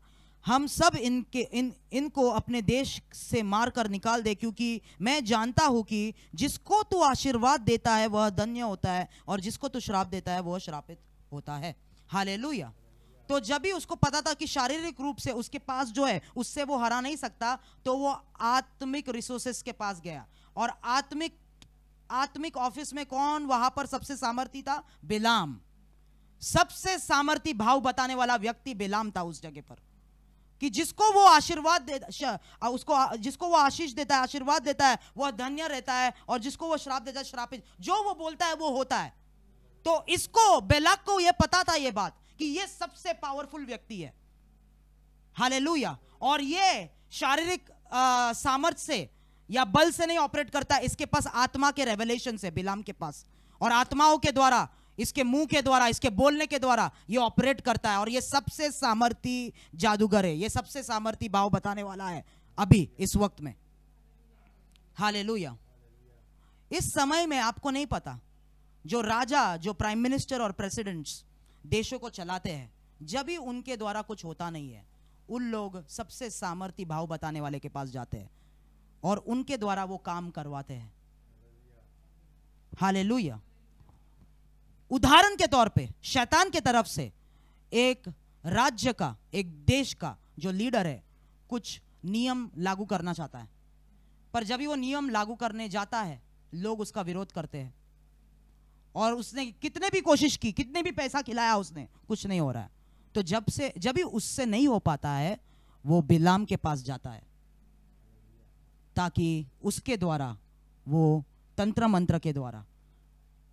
हम सब इनको अपने देश से मार कर निकाल दे, क्योंकि मैं जानता हूं कि जिसको तू आशीर्वाद देता है वह धन्य होता है और जिसको तू श्राप देता है वह श्रापित होता है। हालेलुया। तो जब भी उसको पता था कि शारीरिक रूप से उसके पास जो है उससे वो हरा नहीं सकता, तो वो आत्मिक रिसोर्सेस के पास गया। और आत्मिक ऑफिस में कौन वहां पर सबसे सामर्थी था? बिलाम। सबसे सामर्थी भाव बताने वाला व्यक्ति बिलाम था उस जगह पर, कि जिसको वो आशीर्वाद जिसको वो आशीष देता है, आशीर्वाद देता है, वह धन्य रहता है, और जिसको वो श्राप देता है श्रापित। जो वो बोलता है वो होता है। तो इसको बेलाक को ये पता था ये बात कि ये सबसे पावरफुल व्यक्ति है। हालेलुया। और ये शारीरिक सामर्थ्य से या बल से नहीं ऑपरेट करता, इसके पास आत्मा के रेवलेशन से, बिलाम के पास, और आत्माओं के द्वारा, इसके मुंह के द्वारा, इसके बोलने के द्वारा ये ऑपरेट करता है। और ये सबसे सामर्थी जादूगर है, ये सबसे सामर्थी भाव बताने वाला है अभी इस वक्त में। हालेलुया। इस समय में आपको नहीं पता, जो राजा, जो प्राइम मिनिस्टर और प्रेसिडेंट्स देशों को चलाते हैं, जब भी उनके द्वारा कुछ होता नहीं है, उन लोग सबसे सामर्थी भाव बताने वाले के पास जाते हैं और उनके द्वारा वो काम करवाते हैं। हालेलुया। उदाहरण के तौर पे शैतान के तरफ से एक राज्य का, एक देश का जो लीडर है, कुछ नियम लागू करना चाहता है, पर जब भी वो नियम लागू करने जाता है, लोग उसका विरोध करते हैं। और उसने कितने भी कोशिश की, कितने भी पैसा खिलाया उसने, कुछ नहीं हो रहा है। तो जब भी उससे नहीं हो पाता है, वो बिलाम के पास जाता है, ताकि उसके द्वारा, वो तंत्र मंत्र के द्वारा,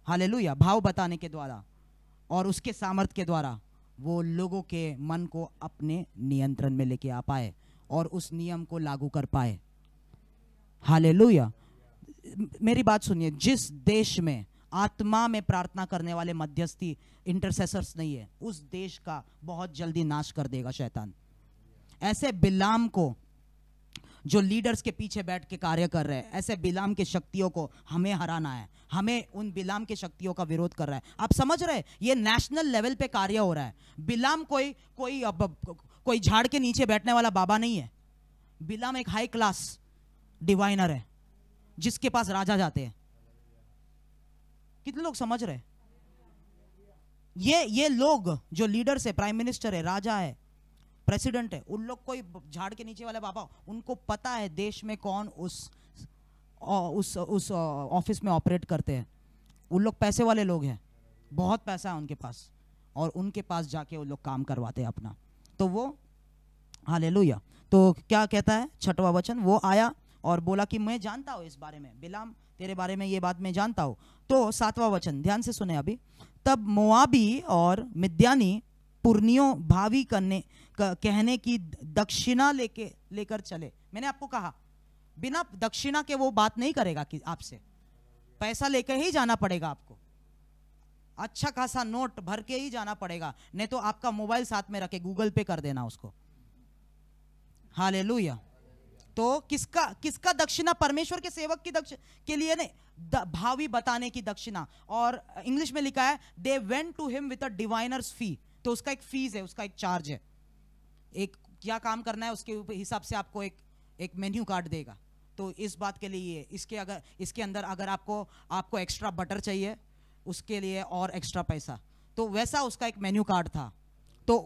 हालेलुया, भाव बताने के द्वारा और उसके सामर्थ्य के द्वारा वो लोगों के मन को अपने नियंत्रण में लेके आ पाए और उस नियम को लागू कर पाए। हालेलुया। मेरी बात सुनिए, जिस देश में आत्मा में प्रार्थना करने वाले मध्यस्थी, इंटरसेसर्स नहीं है, उस देश का बहुत जल्दी नाश कर देगा शैतान। ऐसे बिलाम को, जो लीडर्स के पीछे बैठ के कार्य कर रहे हैं, ऐसे बिलाम के शक्तियों को हमें हराना है। हमें उन बिलाम के शक्तियों का विरोध कर रहा है। आप समझ रहे हैं, ये नेशनल लेवल पे कार्य हो रहा है। बिलाम कोई झाड़ के नीचे बैठने वाला बाबा नहीं है। बिलाम एक हाई क्लास डिवाइनर है, जिसके पास राजा जाते हैं। कितने लोग समझ रहे? ये लोग जो लीडर्स है, प्राइम मिनिस्टर है, राजा है, प्रेसिडेंट है, उन लोग कोई झाड़ के नीचे वाले बाबा, उनको पता है देश में कौन उस ऑफिस में ऑपरेट करते हैं। उन लोग पैसे वाले लोग हैं, बहुत पैसा है उनके पास, और उनके पास जाके वो लोग काम करवाते हैं अपना। तो वो, हालेलुया। तो क्या कहता है 6वां वचन? वो आया और बोला कि मैं जानता हूं इस बारे में, बिलाम तेरे बारे में ये बात मैं जानता हूं। तो 7वां वचन ध्यान से सुने अभी। तब मोआबी और मिद्यानी पुरनियों भावी कहने की दक्षिणा लेकर चले। मैंने आपको कहा, बिना दक्षिणा के वो बात नहीं करेगा कि आपसे पैसा लेकर ही जाना पड़ेगा, आपको अच्छा खासा नोट भर के ही जाना पड़ेगा, नहीं तो आपका मोबाइल साथ में रखे गूगल पे कर देना उसको। हालेलुया। तो किसका दक्षिणा? परमेश्वर के सेवक की के लिए नहीं, भावी बताने की दक्षिणा। और इंग्लिश में लिखा है they went to him with a diviner's fee. तो उसका एक फीस है, उसका एक चार्ज है, एक क्या काम करना है उसके हिसाब से आपको एक मेन्यू कार्ड देगा। तो इस बात के लिए इसके अंदर अगर आपको एक्स्ट्रा बटर चाहिए, उसके लिए और एक्स्ट्रा पैसा, तो वैसा उसका एक मेन्यू कार्ड था। तो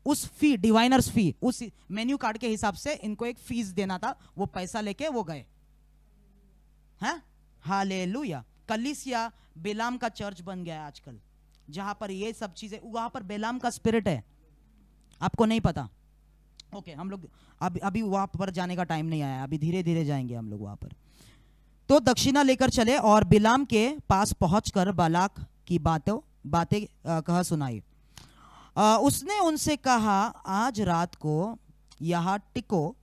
उस फी, डिवाइनर्स फी, उस मेन्यू कार्ड के हिसाब से इनको एक फीस देना था। वो पैसा लेके वो गए हैं। हालेलुया। कलीसिया बिलाम का चर्च बन गया है आजकल, जहां पर ये सब चीजें, वहां पर बिलाम का स्पिरिट है, आपको नहीं पता। ओके, हम लोग अभी वहां पर जाने का टाइम नहीं आया, अभी धीरे धीरे जाएंगे हम लोग वहां पर। तो दक्षिणा लेकर चले और बिलाम के पास पहुंचकर बालाक की बातें कह सुनाई। उसने उनसे कहा, आज रात को यहां टिको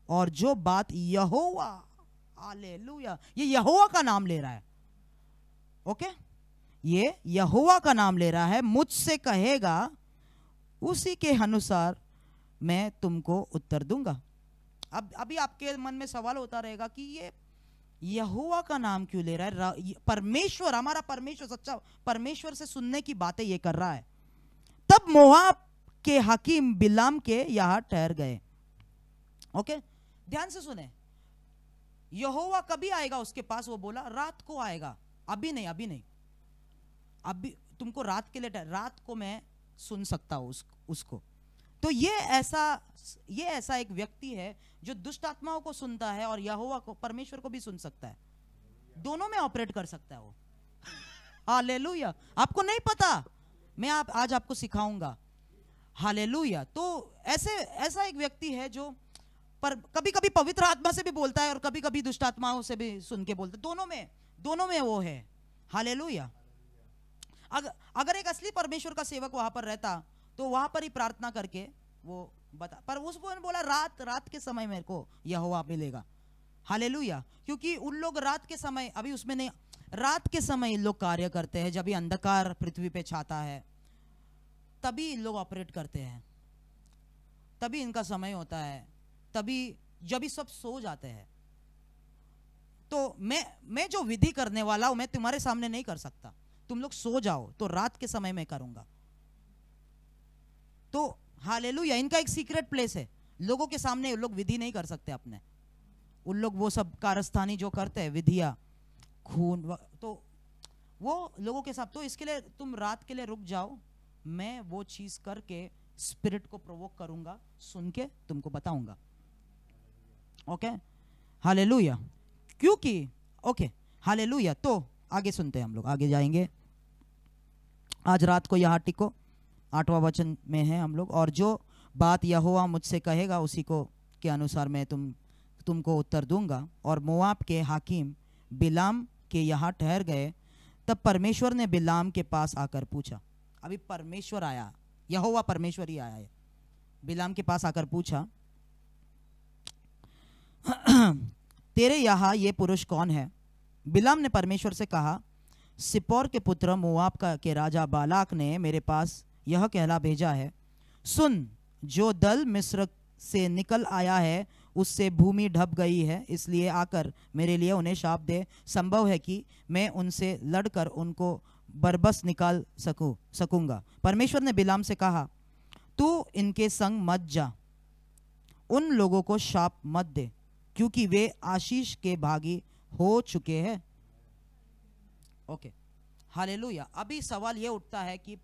और जो बात यहोवा, हालेलुया, ये यहोवा का नाम ले रहा है, ओके, ये यहोवा का नाम ले रहा है, मुझसे कहेगा उसी के अनुसार मैं तुमको उत्तर दूंगा। अब अभी आपके मन में सवाल होता रहेगा कि ये यहोवा का नाम क्यों ले रहा है? परमेश्वर, हमारा परमेश्वर, सच्चा परमेश्वर से सुनने की बातें ये कर रहा है। तब मोआब के हकीम बिलाम के यहां ठहर गए। ओके, ध्यान से सुने, यहोवा कभी आएगा उसके पास? वो बोला रात को आएगा, अभी नहीं, अभी नहीं, अभी तुमको रात के लिए, रात को मैं सुन सकता हूं उसको। तो ये ऐसा एक व्यक्ति है जो दुष्ट आत्माओं को सुनता है और यहोवा को, परमेश्वर को भी सुन सकता है, दोनों में ऑपरेट कर सकता है वो। हालेलुया। आपको नहीं पता, मैं आज आपको सिखाऊंगा। हालेलुया। तो ऐसा एक व्यक्ति है जो कभी कभी पवित्र आत्मा से भी बोलता है और कभी कभी दुष्ट आत्माओं से भी सुन के बोलता है, दोनों में वो है। हालेलुया। अगर एक असली परमेश्वर का सेवक वहां पर रहता तो वहां पर ही प्रार्थना करके वो बता, पर उसको बोला रात के समय मेरे को यहोवा मिलेगा। हालेलुया। क्योंकि उन लोग रात के समय, अभी उसमें नहीं, रात के समय इन लोग कार्य करते हैं, जब भी अंधकार पृथ्वी पे छाता है तभी इन लोग ऑपरेट करते हैं, तभी इनका समय होता है, तभी जब भी सब सो जाते हैं। तो मैं जो विधि करने वाला हूं मैं तुम्हारे सामने नहीं कर सकता, तुम लोग सो जाओ, तो रात के समय में करूंगा। तो हालेलुया। इनका एक सीक्रेट प्लेस है, लोगों के सामने लोग विधि नहीं कर सकते अपने, उन लोग वो सब कारस्तानी जो करते हैं विधिया खून, तो वो लोगों के साथ, तो इसके लिए तुम रात के लिए रुक जाओ, मैं वो चीज करके स्पिरिट को प्रोवोक करूंगा, सुन के तुमको बताऊंगा। Okay hallelujah. क्योंकि ओके हालेलुया। तो आगे सुनते हैं, हम लोग आगे जाएंगे। आज रात को यहाँ टिको, 8वां वचन में है हम लोग। और जो बात यहोवा मुझसे कहेगा उसी को के अनुसार मैं तुमको उत्तर दूंगा। और मोआब के हाकिम बिलाम के यहाँ ठहर गए। तब परमेश्वर ने बिलाम के पास आकर पूछा, अभी परमेश्वर आया, यहोवा परमेश्वर ही आया है, बिलाम के पास आकर पूछा, तेरे यहाँ ये पुरुष कौन है? बिलाम ने परमेश्वर से कहा, सिप्पोर के पुत्र मोआब के राजा बालाक ने मेरे पास यह कहला भेजा है, सुन, जो दल मिस्र से निकल आया है उससे भूमि ढप गई है, इसलिए आकर मेरे लिए उन्हें शाप दे। संभव है कि मैं उनसे लड़कर उनको बरबस निकाल सकूंगा। परमेश्वर ने बिलाम से कहा, तू इनके संग मत जा, उन लोगों को शाप मत दे, क्योंकि वे आशीष के भागी हो चुके हैं। Okay hallelujah. अभी सवाल ये उठता है कि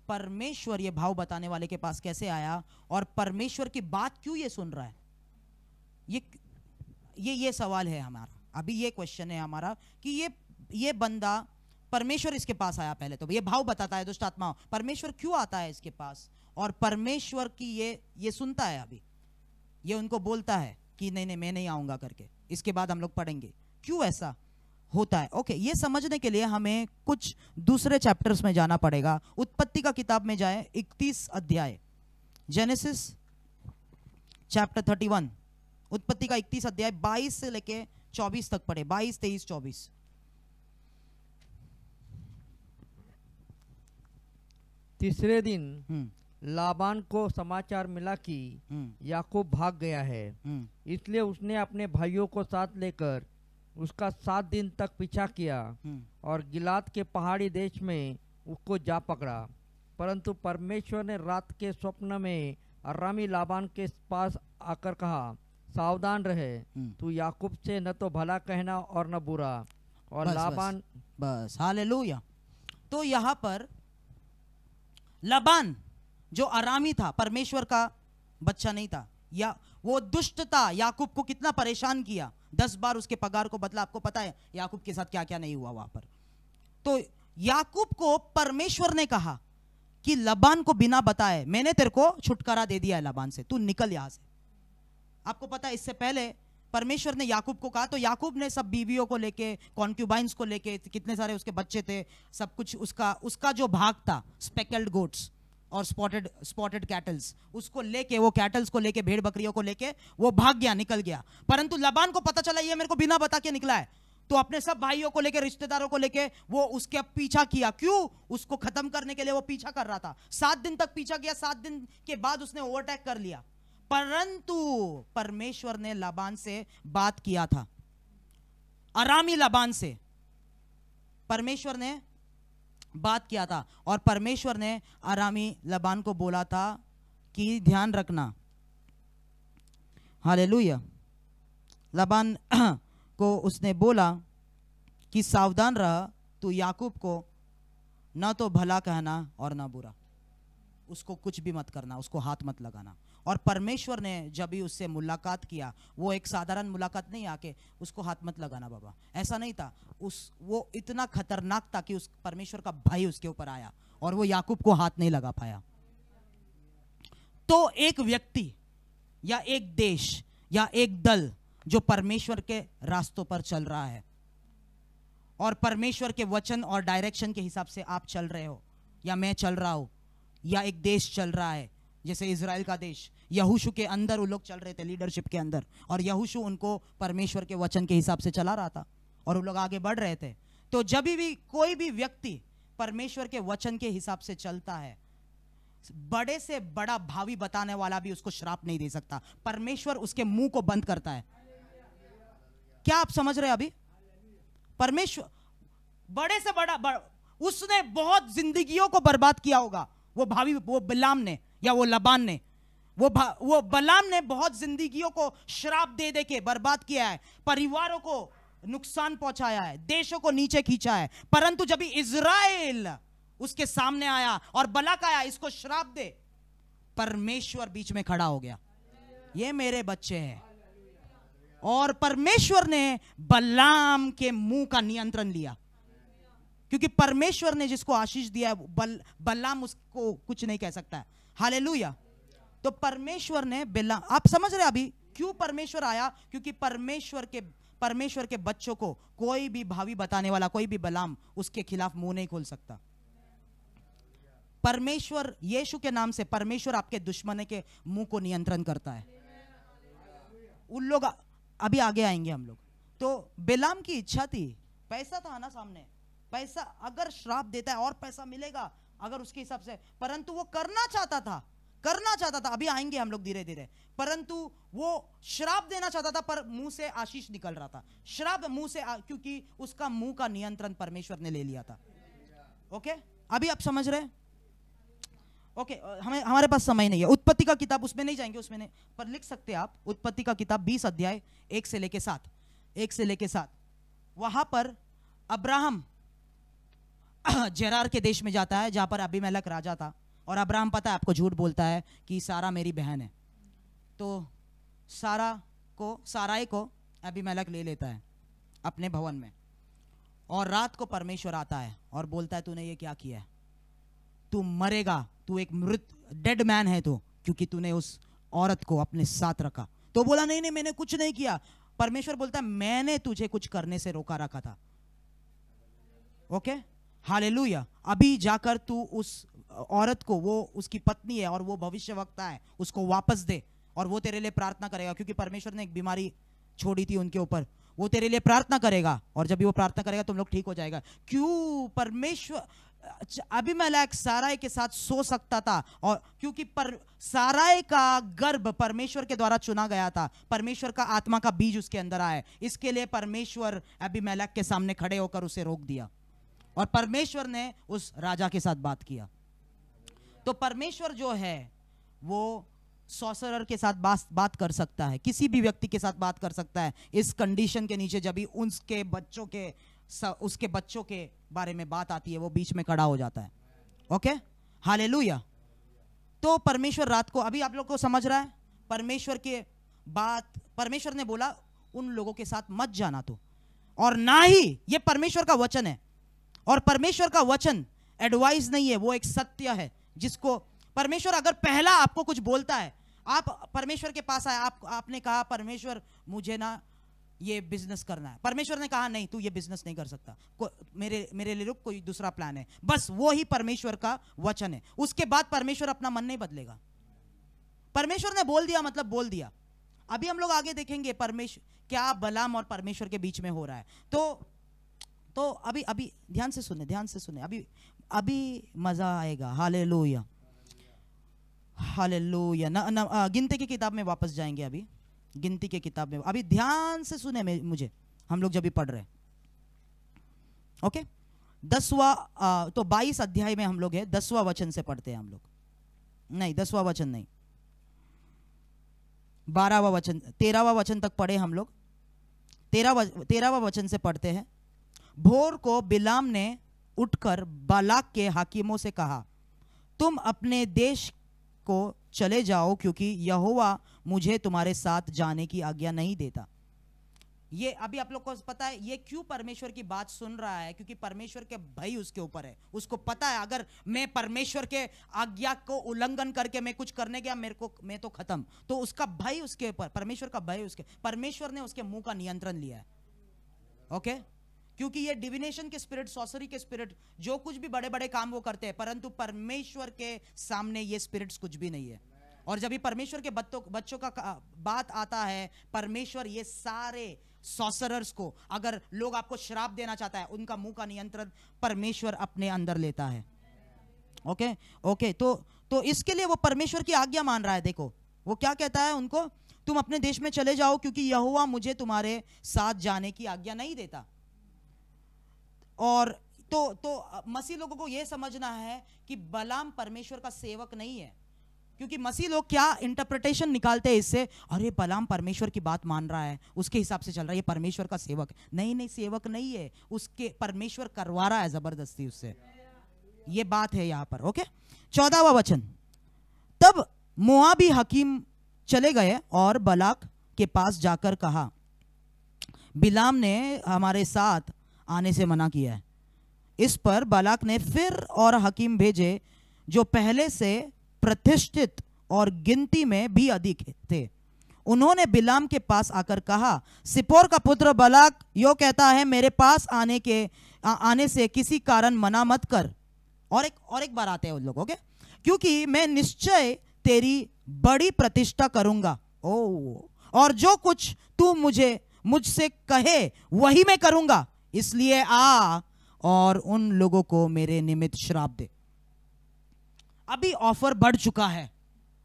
परमेश्वर ये भाव बताने वाले के पास कैसे आया, और परमेश्वर की बात क्यों ये सुन रहा है? ये सवाल है हमारा, अभी ये क्वेश्चन है हमारा कि ये बंदा, परमेश्वर इसके पास आया। पहले तो ये भाव बताता है दुष्ट आत्मा, परमेश्वर क्यों आता है इसके पास, और परमेश्वर की ये सुनता है। अभी ये उनको बोलता है कि नहीं मैं नहीं आऊंगा करके। इसके बाद हम लोग पढ़ेंगे क्यों ऐसा होता है। ओके, ये समझने के लिए हमें कुछ दूसरे चैप्टर्स में जाना पड़ेगा। उत्पत्ति का किताब में जाए, 31 अध्याय, जेनेसिस चैप्टर 31, उत्पत्ति का 31 अध्याय 22 से लेके 24 तक पढ़े, 22, 23, 24। तीसरे दिन लाबान को समाचार मिला कि याकूब भाग गया है, इसलिए उसने अपने भाइयों को साथ लेकर उसका 7 दिन तक पीछा किया और गिलाद के पहाड़ी देश में उसको जा पकड़ा। परंतु परमेश्वर ने रात के स्वप्न में अरामी लाबान के पास आकर कहा, सावधान रहे, तू याकूब से न तो भला कहना और न बुरा। और लाबान बस हालेलुया। तो यहाँ पर लाबान जो अरामी था, परमेश्वर का बच्चा नहीं था, या वो दुष्ट था, याकूब को कितना परेशान किया, 10 बार उसके पगार को बदला। आपको पता है याकूब के साथ क्या क्या नहीं हुआ वहां पर। तो याकूब को परमेश्वर ने कहा कि लाबान को बिना बताए मैंने तेरे को छुटकारा दे दिया है लाबान से, तू निकल यहां से। आपको पता है इससे पहले परमेश्वर ने याकूब को कहा, तो याकूब ने सब बीवियों को लेके, कॉन्क्यूबाइंस को लेके, कितने सारे उसके बच्चे थे, सब कुछ उसका जो भाग था, स्पेकल्ड गोट्स और स्पॉटेड कैटल्स, उसको लेके, वो कैटल्स को लेके, भेड़ बकरियों को लेके वो भाग गया, निकल गया। परंतु लाबान को पता चला ये मेरे को बिना बता के निकला है, तो अपने सब भाइयों को लेके, रिश्तेदारों को लेके वो उसके पीछा किया। क्यों? उसको खत्म करने के लिए वो पीछा कर रहा था। 7 दिन तक पीछा किया, 7 दिन के बाद उसने ओवरटेक कर लिया। परंतु परमेश्वर ने लाबान से बात किया था, अरामी लाबान से परमेश्वर ने बात किया था, और परमेश्वर ने अरामी लाबान को बोला था कि ध्यान रखना। हालेलुया। लाबान को उसने बोला कि सावधान रह, तू याकूब को ना तो भला कहना और ना बुरा, उसको कुछ भी मत करना, उसको हाथ मत लगाना। और परमेश्वर ने जब भी उससे मुलाकात किया, वो एक साधारण मुलाकात नहीं आके उसको हाथ मत लगाना बाबा, ऐसा नहीं था। वो इतना खतरनाक था कि उस परमेश्वर का भाई उसके ऊपर आया और वो याकूब को हाथ नहीं लगा पाया। तो एक व्यक्ति या एक देश या एक दल जो परमेश्वर के रास्तों पर चल रहा है और परमेश्वर के वचन और डायरेक्शन के हिसाब से आप चल रहे हो या मैं चल रहा हूं, या एक देश चल रहा है, जैसे इजराइल का देश, यहोशू के अंदर वो लोग चल रहे थे, लीडरशिप के अंदर, और यहोशू उनको परमेश्वर के वचन के हिसाब से चला रहा था और वो लोग आगे बढ़ रहे थे। तो जब भी कोई भी व्यक्ति परमेश्वर के वचन के हिसाब से चलता है, बड़े से बड़ा भावी बताने वाला भी उसको श्राप नहीं दे सकता। परमेश्वर उसके मुंह को बंद करता है। क्या आप समझ रहे हैं? अभी परमेश्वर बड़े से बड़ा उसने बहुत जिंदगियों को बर्बाद किया होगा, वो भावी, वो बिलाम ने या वो लबान ने, वो बलाम ने बहुत जिंदगियों को श्राप दे दे के बर्बाद किया है, परिवारों को नुकसान पहुंचाया है, देशों को नीचे खींचा है। परंतु जब इजराइल उसके सामने आया और बलाक आया इसको श्राप दे, परमेश्वर बीच में खड़ा हो गया, ये मेरे बच्चे हैं। और परमेश्वर ने बलाम के मुंह का नियंत्रण लिया, क्योंकि परमेश्वर ने जिसको आशीष दिया है बलाम उसको कुछ नहीं कह सकता है। हालेलुया। तो परमेश्वर ने बलाम, आप समझ रहे अभी क्यों परमेश्वर आया? क्योंकि परमेश्वर के बच्चों को कोई भी भावी बताने वाला, कोई भी बलाम उसके खिलाफ मुंह नहीं खोल सकता। परमेश्वर, यीशु के नाम से परमेश्वर आपके दुश्मन के मुंह को नियंत्रण करता है। उन लोग अभी आगे आएंगे हम लोग। तो बिलाम की इच्छा थी, पैसा था ना सामने, पैसा अगर श्राप देता है और पैसा मिलेगा अगर उसके हिसाब से, परंतु वो करना चाहता था, अभी आएंगे हम लोग धीरे धीरे, परंतु वो श्राप देना चाहता था, पर मुंह से आशीष निकल रहा था। श्राप मुंह से, क्योंकि उसका मुंह का नियंत्रण परमेश्वर ने ले लिया था। ओके, अभी आप समझ रहे? ओके, हमारे पास समय नहीं है। उत्पत्ति का किताब, उसमें नहीं जाएंगे, उसमें नहीं, पर लिख सकते आप उत्पत्ति का किताब 20 अध्याय 1 से लेके 7, वहां पर अब्राहम जेरार के देश में जाता है जहां पर अबीमेलेक राजा था, और अब्राहम पता है आपको झूठ बोलता है कि सारा मेरी बहन है। तो साराई को अबीमेलेक ले लेता है अपने भवन में, और रात को परमेश्वर आता है और बोलता है तूने ये क्या किया है, तू मरेगा, तू एक मृत डेड मैन है, तो क्योंकि तूने उस औरत को अपने साथ रखा। तो बोला नहीं नहीं मैंने कुछ नहीं किया। परमेश्वर बोलता है मैंने तुझे कुछ करने से रोका रखा था। Okay, hallelujah. अभी जाकर तू उस औरत को, वो उसकी पत्नी है और वो भविष्यवक्ता है, उसको वापस दे और वो तेरे लिए प्रार्थना करेगा, क्योंकि परमेश्वर ने एक बीमारी छोड़ी थी उनके ऊपर, वो तेरे लिए प्रार्थना करेगा, और जब भी वो प्रार्थना करेगा तुम लोग ठीक हो जाएगा। क्यों? परमेश्वर, अबीमेलेक साराई के साथ सो सकता था, और क्योंकि साराई का गर्भ परमेश्वर के द्वारा चुना गया था, परमेश्वर का आत्मा का बीज उसके अंदर आया, इसके लिए परमेश्वर अबीमेलेक के सामने खड़े होकर उसे रोक दिया, और परमेश्वर ने उस राजा के साथ बात किया। तो परमेश्वर जो है वो सॉर्सरर के साथ बात कर सकता है, किसी भी व्यक्ति के साथ बात कर सकता है, इस कंडीशन के नीचे जब भी उसके बच्चों के बारे में बात आती है, वो बीच में खड़ा हो जाता है। Okay, hallelujah. तो परमेश्वर रात को, अभी आप लोग को समझ रहा है, परमेश्वर ने बोला उन लोगों के साथ मत जाना तो, और ना ही, ये परमेश्वर का वचन है, और परमेश्वर का वचन एडवाइस नहीं है, वो एक सत्य है जिसको परमेश्वर अगर पहला आपको कुछ बोलता है, आप परमेश्वर के पास आए, आपने कहा परमेश्वर मुझे ना ये बिजनेस करना है, परमेश्वर ने कहा नहीं तू ये बिजनेस नहीं कर सकता, मेरे लिए रुक, कोई दूसरा प्लान है, बस वो ही परमेश्वर का वचन है। उसके बाद परमेश्वर अपना मन नहीं बदलेगा। परमेश्वर ने बोल दिया मतलब बोल दिया। अभी हम लोग आगे देखेंगे परमेश्वर क्या बलाम और परमेश्वर के बीच में हो रहा है। तो अभी ध्यान से सुने, अभी मजा आएगा। Hallelujah, hallelujah. गिनती की किताब में वापस जाएंगे, अभी गिनती के किताब में, अभी ध्यान से सुने मुझे, हम लोग जब भी पढ़ रहे हैं। ओके, 10वां, तो 22 अध्याय में हम लोग है, 10वां वचन से पढ़ते हैं हम लोग, नहीं 10वां वचन नहीं, 12वां वचन, 13वां वचन तक पढ़े हम लोग। 13वां वचन से पढ़ते हैं। भोर को बिलाम ने उठकर बालाक के हाकिमों से कहा, तुम अपने देश को चले जाओ, क्योंकि यहोवा मुझे तुम्हारे साथ जाने की आज्ञा नहीं देता। ये अभी आप लोग को पता है ये क्यों परमेश्वर की बात सुन रहा है? क्योंकि परमेश्वर के भय उसके ऊपर है। उसको पता है अगर मैं परमेश्वर के आज्ञा को उल्लंघन करके मैं कुछ करने गया, मैं तो खत्म। तो उसका भय उसके ऊपर, परमेश्वर का भय उसके, परमेश्वर ने उसके मुंह का नियंत्रण लिया है। ओके, क्योंकि ये डिविनेशन के स्पिरिट, सॉसरी के स्पिरिट, जो कुछ भी बड़े बड़े काम वो करते हैं, परंतु परमेश्वर के सामने ये स्पिरिट्स कुछ भी नहीं है। और जब भी परमेश्वर के बच्चों का बात आता है, परमेश्वर ये सारे सॉसरर्स को, अगर लोग आपको श्राप देना चाहता है, उनका मुंह का नियंत्रण परमेश्वर अपने अंदर लेता है। ओके ओके, तो इसके लिए वो परमेश्वर की आज्ञा मान रहा है। देखो वो क्या कहता है उनको, तुम अपने देश में चले जाओ क्योंकि यहोवा मुझे तुम्हारे साथ जाने की आज्ञा नहीं देता। और तो मसीह लोगों को यह समझना है कि बलाम परमेश्वर का सेवक नहीं है, क्योंकि मसीह लोग क्या इंटरप्रिटेशन निकालते हैं इससे, अरे बलाम परमेश्वर की बात मान रहा है, उसके हिसाब से चल रहा है, ये परमेश्वर का सेवक। नहीं नहीं, सेवक नहीं है, उसके परमेश्वर करवा रहा है जबरदस्ती उससे। ये बात है यहां पर। ओके, 14वां वचन, तब मोआबी हकीम चले गए और बलाक के पास जाकर कहा, बिलाम ने हमारे साथ आने से मना किया है। इस पर बालाक ने फिर और हकीम भेजे जो पहले से प्रतिष्ठित और गिनती में भी अधिक थे। उन्होंने बिलाम के पास आकर कहा, सिपोर का पुत्र बालाक यो कहता है, मेरे पास आने से किसी कारण मना मत कर। और एक बार आते हैं उन लोगों के, क्योंकि मैं निश्चय तेरी बड़ी प्रतिष्ठा करूंगा, और जो कुछ तू मुझसे कहे वही मैं करूंगा, इसलिए आ और उन लोगों को मेरे निमित्त श्राप दे। अभी ऑफर बढ़ चुका है,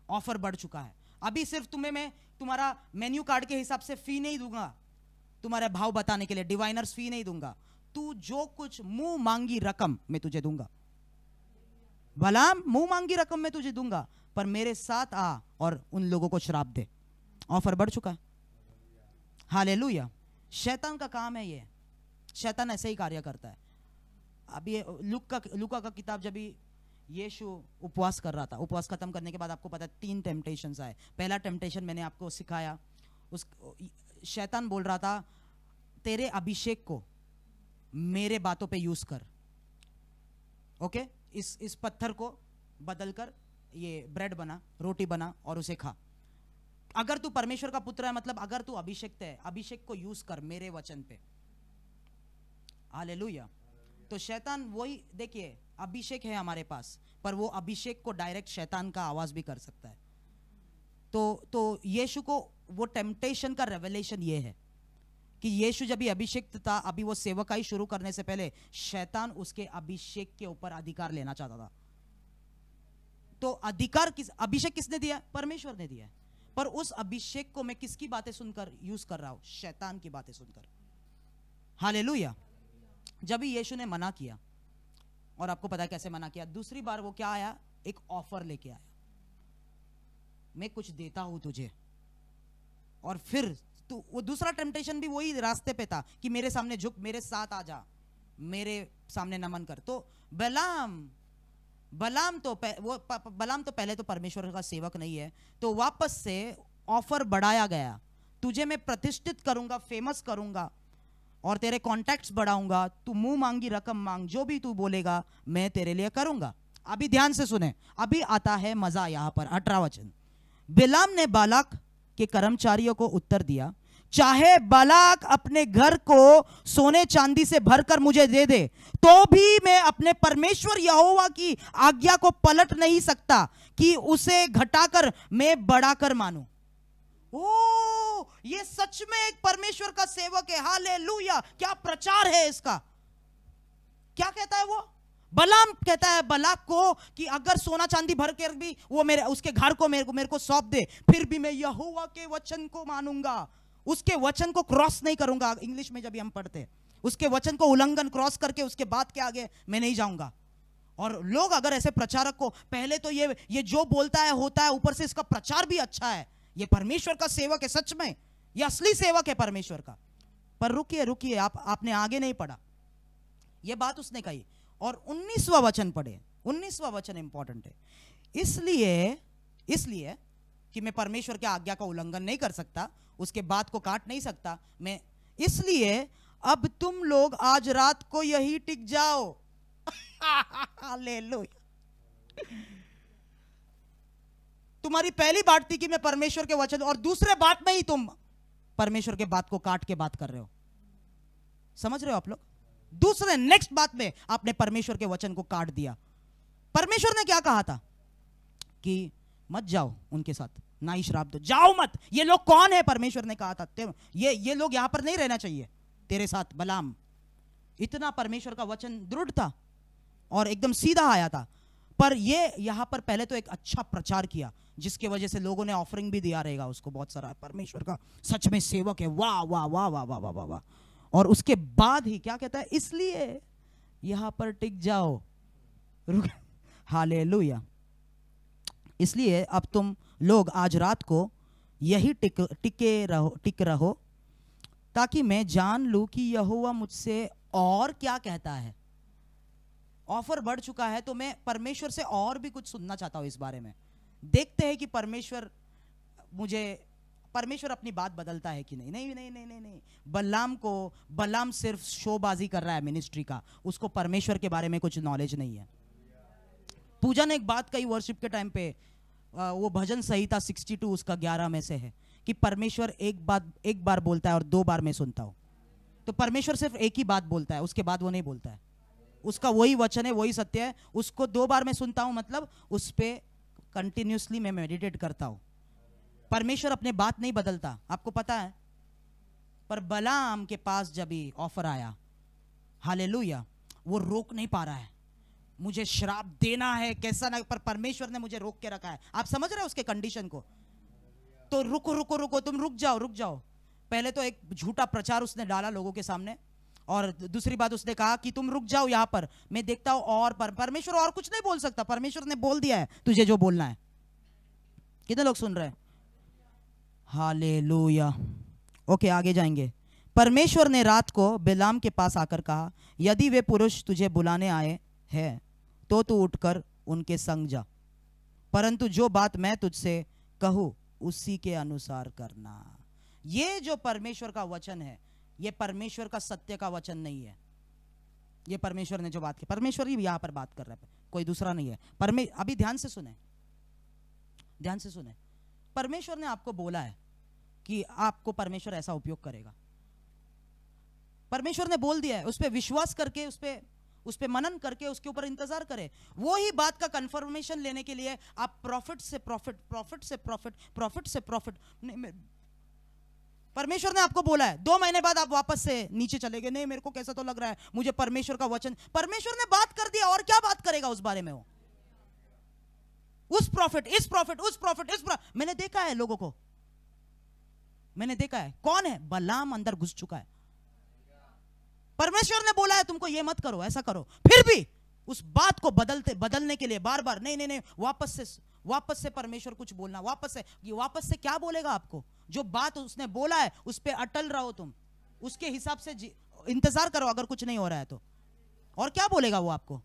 ऑफर बढ़ चुका है। अभी सिर्फ तुम्हें मैं तुम्हारा मेन्यू कार्ड के हिसाब से फी नहीं दूंगा, तुम्हारे भाव बताने के लिए डिवाइनर्स फी नहीं दूंगा, तू जो कुछ मुंह मांगी रकम मैं तुझे दूंगा। भला मुंह मांगी रकम मैं तुझे दूंगा, पर मेरे साथ आ और उन लोगों को श्राप दे। ऑफर बढ़ चुका है। हालेलुया। शैतान का काम है ये, शैतान ऐसे ही कार्य करता है। अभी लूका का किताब, जब यीशु उपवास कर रहा था, उपवास खत्म करने के बाद आपको पता है 3 टेम्पटेशंस आए। पहला टेम्पटेशन मैंने आपको सिखाया, शैतान बोल रहा था, तेरे अभिषेक को मेरे बातों पे यूज कर। ओके, इस पत्थर को बदलकर ये ब्रेड बना, रोटी बना और उसे खा। अगर तू परमेश्वर का पुत्र है, मतलब अगर तू अभिषेक है, अभिषेक को यूज कर मेरे वचन पे। हालेलुया। तो शैतान वही, देखिए अभिषेक है हमारे पास, पर वो अभिषेक को डायरेक्ट शैतान का आवाज भी कर सकता है। तो यीशु को वो टेम्पटेशन का रेवलेशन ये है कि यीशु जब भी अभिषेक था, अभी वो सेवकाई शुरू करने से पहले शैतान उसके अभिषेक के ऊपर अधिकार लेना चाहता था। तो अधिकार अभिषेक किसने दिया? परमेश्वर ने दिया है। पर उस अभिषेक को मैं किसकी बातें सुनकर यूज कर रहा हूं? शैतान की बातें सुनकर। हालेलुया। जब भी यीशु ने मना किया, और आपको पता है कैसे मना किया, दूसरी बार वो क्या आया? एक ऑफर लेके आया, मैं कुछ देता हूं तुझे। और फिर तू, वो दूसरा टेम्पटेशन भी वही रास्ते पे था कि मेरे सामने झुक, मेरे साथ आ जा, मेरे सामने नमन कर। तो बलाम तो पहले तो परमेश्वर का सेवक नहीं है, तो वापस से ऑफर बढ़ाया गया, तुझे मैं प्रतिष्ठित करूंगा, फेमस करूंगा और तेरे कॉन्टैक्ट्स बढ़ाऊंगा, तू मुंह मांगी रकम मांग, जो भी तू बोलेगा मैं तेरे लिए करूंगा। अभी ध्यान से सुने, अभी आता है मजा यहां पर। 18 वचन, बिलाम ने बालाक के कर्मचारियों को उत्तर दिया, चाहे बालाक अपने घर को सोने चांदी से भरकर मुझे दे दे, तो भी मैं अपने परमेश्वर यहोवा की आज्ञा को पलट नहीं सकता कि उसे घटाकर मैं बढ़ाकर मानूं। ओ, ये सच में एक परमेश्वर का सेवक है। हालेलुया। क्या प्रचार है इसका। क्या कहता है वो? बलाम कहता है बालाक को कि अगर सोना चांदी भर कर भी वो उसके घर को मेरे को सौंप दे, फिर भी मैं यहोवा के वचन को मानूंगा, उसके वचन को क्रॉस नहीं करूंगा। इंग्लिश में जब हम पढ़ते हैं, उसके वचन को उल्लंघन क्रॉस करके उसके बाद के आगे मैं नहीं जाऊंगा। और लोग अगर ऐसे प्रचारक को, पहले तो ये जो बोलता है होता है, ऊपर से इसका प्रचार भी अच्छा है, ये परमेश्वर का सेवक है, सच में ये असली सेवक है परमेश्वर का। पर रुकिए, आपने आगे नहीं पढ़ा, ये बात उसने कही। और 19वां वचन पढ़े, 19वां वचन इंपॉर्टेंट है। इसलिए कि मैं परमेश्वर की आज्ञा का उल्लंघन नहीं कर सकता, उसके बाद को काट नहीं सकता मैं, इसलिए अब तुम लोग आज रात को यही टिक जाओ। हालेलुया। तुम्हारी पहली बात थी कि मैं परमेश्वर के वचन, और दूसरे बात में ही तुम परमेश्वर के बात को काट के बात कर रहे हो। समझ रहे हो आप लोग? दूसरे नेक्स्ट बात में आपने परमेश्वर के वचन को काट दिया। परमेश्वर ने क्या कहा था कि मत जाओ उनके साथ, ना ही श्राप दो, जाओ मत। ये लोग कौन है? परमेश्वर ने कहा था ये लोग यहां पर नहीं रहना चाहिए तेरे साथ बलाम। इतना परमेश्वर का वचन दृढ़ था और एकदम सीधा आया था। पर ये यहां पर पहले तो एक अच्छा प्रचार किया जिसकी वजह से लोगों ने ऑफरिंग भी दिया रहेगा उसको बहुत सारा, परमेश्वर का सच में सेवक है, वाह वाह वाह वाह वाह वाह वाह। और उसके बाद ही क्या कहता है, इसलिए यहां पर टिक जाओ, हालेलुया। इसलिए अब तुम लोग आज रात को यही टिक रहो ताकि मैं जान लूं कि यहोवा मुझसे और क्या कहता है। ऑफर बढ़ चुका है तो मैं परमेश्वर से और भी कुछ सुनना चाहता हूं इस बारे में। देखते हैं कि परमेश्वर अपनी बात बदलता है कि नहीं। नहीं नहीं नहीं नहीं नहीं, बलाम सिर्फ शोबाजी कर रहा है मिनिस्ट्री का, उसको परमेश्वर के बारे में कुछ नॉलेज नहीं है। पूजा ने एक बात कही वर्शिप के टाइम पे, वो भजन संहिता 62 उसका 11 में से है कि परमेश्वर एक बार बोलता है और 2 बार मैं सुनता हूं। तो परमेश्वर सिर्फ एक ही बात बोलता है, उसके बाद वो नहीं बोलता है। उसका वही वचन है, वही सत्य है, उसको 2 बार मैं सुनता हूं, मतलब उस पर कंटिन्यूसली मैं मेडिटेट करता हूं। परमेश्वर अपने बात नहीं बदलता, आपको पता है। पर बलाम के पास जब भी ऑफर आया, हालेलुया, वो रोक नहीं पा रहा है, मुझे श्राप देना है कैसा ना, पर परमेश्वर ने मुझे रोक के रखा है। आप समझ रहे हो उसके कंडीशन को? तो रुको रुको रुको, तुम रुक जाओ। पहले तो एक झूठा प्रचार उसने डाला लोगों के सामने, और दूसरी बात उसने कहा कि तुम रुक जाओ यहां पर, मैं देखता हूं। और परमेश्वर और कुछ नहीं बोल सकता, परमेश्वर ने बोल दिया है तुझे जो बोलना है। कितने लोग सुन रहे हैं? हालेलुया। ओके, आगे जाएंगे। परमेश्वर ने रात को बिलाम के पास आकर कहा, यदि वे पुरुष तुझे बुलाने आए हैं तो तू उठकर उनके संग जा, परंतु जो बात मैं तुझसे कहूं उसी के अनुसार करना। ये जो परमेश्वर का वचन है, ये परमेश्वर का सत्य का वचन नहीं है। ये परमेश्वर ने जो बात की, परमेश्वर ही यहां पर बात कर रहा है, कोई दूसरा नहीं है। अभी ध्यान से सुने। परमेश्वर ने आपको बोला है कि आपको परमेश्वर ऐसा उपयोग करेगा। परमेश्वर ने बोल दिया है, उस पर विश्वास करके, उस पे मनन करके उसके ऊपर इंतजार करें। वो ही बात का कंफर्मेशन लेने के लिए आप प्रॉफिट से प्रॉफिट परमेश्वर ने आपको बोला है, 2 महीने बाद आप वापस से नीचे चले गए, नहीं मेरे को कैसा तो लग रहा है, मुझे परमेश्वर का वचन, परमेश्वर ने बात कर दिया, और क्या बात करेगा उस बारे में? वो उस प्रॉफिट, इस प्रॉफिट। मैंने देखा है लोगों को, मैंने देखा है। कौन है? बलाम अंदर घुस चुका है। परमेश्वर ने बोला है तुमको ये मत करो, ऐसा करो, फिर भी उस बात को बदलने के लिए बार-बार नहीं, वापस से परमेश्वर कुछ बोलना, वापस से क्या बोलेगा आपको? जो बात उसने बोला है उस पे अटल रहो, तुम उसके हिसाब से इंतजार करो। अगर कुछ नहीं हो रहा है तो और क्या बोलेगा वो आपको?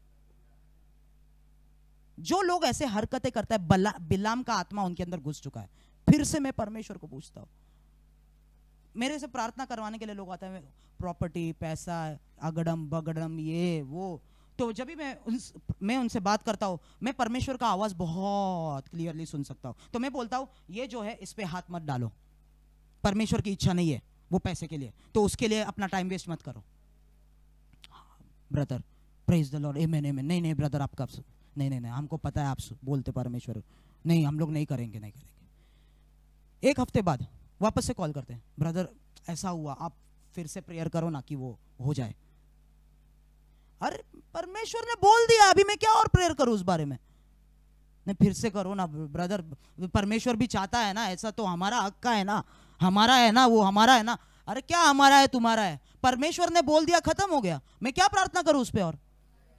जो लोग ऐसे हरकतें करता है, बिलाम का आत्मा उनके अंदर घुस चुका है। फिर से मैं परमेश्वर को पूछता हूं, मेरे से प्रार्थना करवाने के लिए लोग आते हैं, प्रॉपर्टी, पैसा, अगड़म बगड़म, ये वो। तो जब भी मैं उनसे बात करता हूं, मैं परमेश्वर का आवाज बहुत क्लियरली सुन सकता हूं। तो मैं बोलता हूं, ये जो है इस पे हाथ मत डालो, परमेश्वर की इच्छा नहीं है वो पैसे के लिए, तो उसके लिए अपना टाइम वेस्ट मत करो। ब्रदर, प्रेज द लॉर्ड, आमेन आमेन। नहीं ब्रदर, आपका नहीं, हमको पता है आप बोलते परमेश्वर, नहीं हम लोग नहीं करेंगे। 1 हफ्ते बाद वापस से कॉल करते हैं, ब्रदर ऐसा हुआ, आप फिर से प्रेयर करो ना कि वो हो जाए। अरे परमेश्वर ने बोल दिया, अभी मैं क्या और प्रेयर करूं उस बारे में? नहीं, फिर से करो ना ब्रदर, परमेश्वर भी चाहता है ना ऐसा, तो हमारा हक का है ना, हमारा है ना, वो हमारा है ना। अरे क्या हमारा है, तुम्हारा है? परमेश्वर ने बोल दिया, खत्म हो गया। मैं क्या प्रार्थना करूं उस पर? और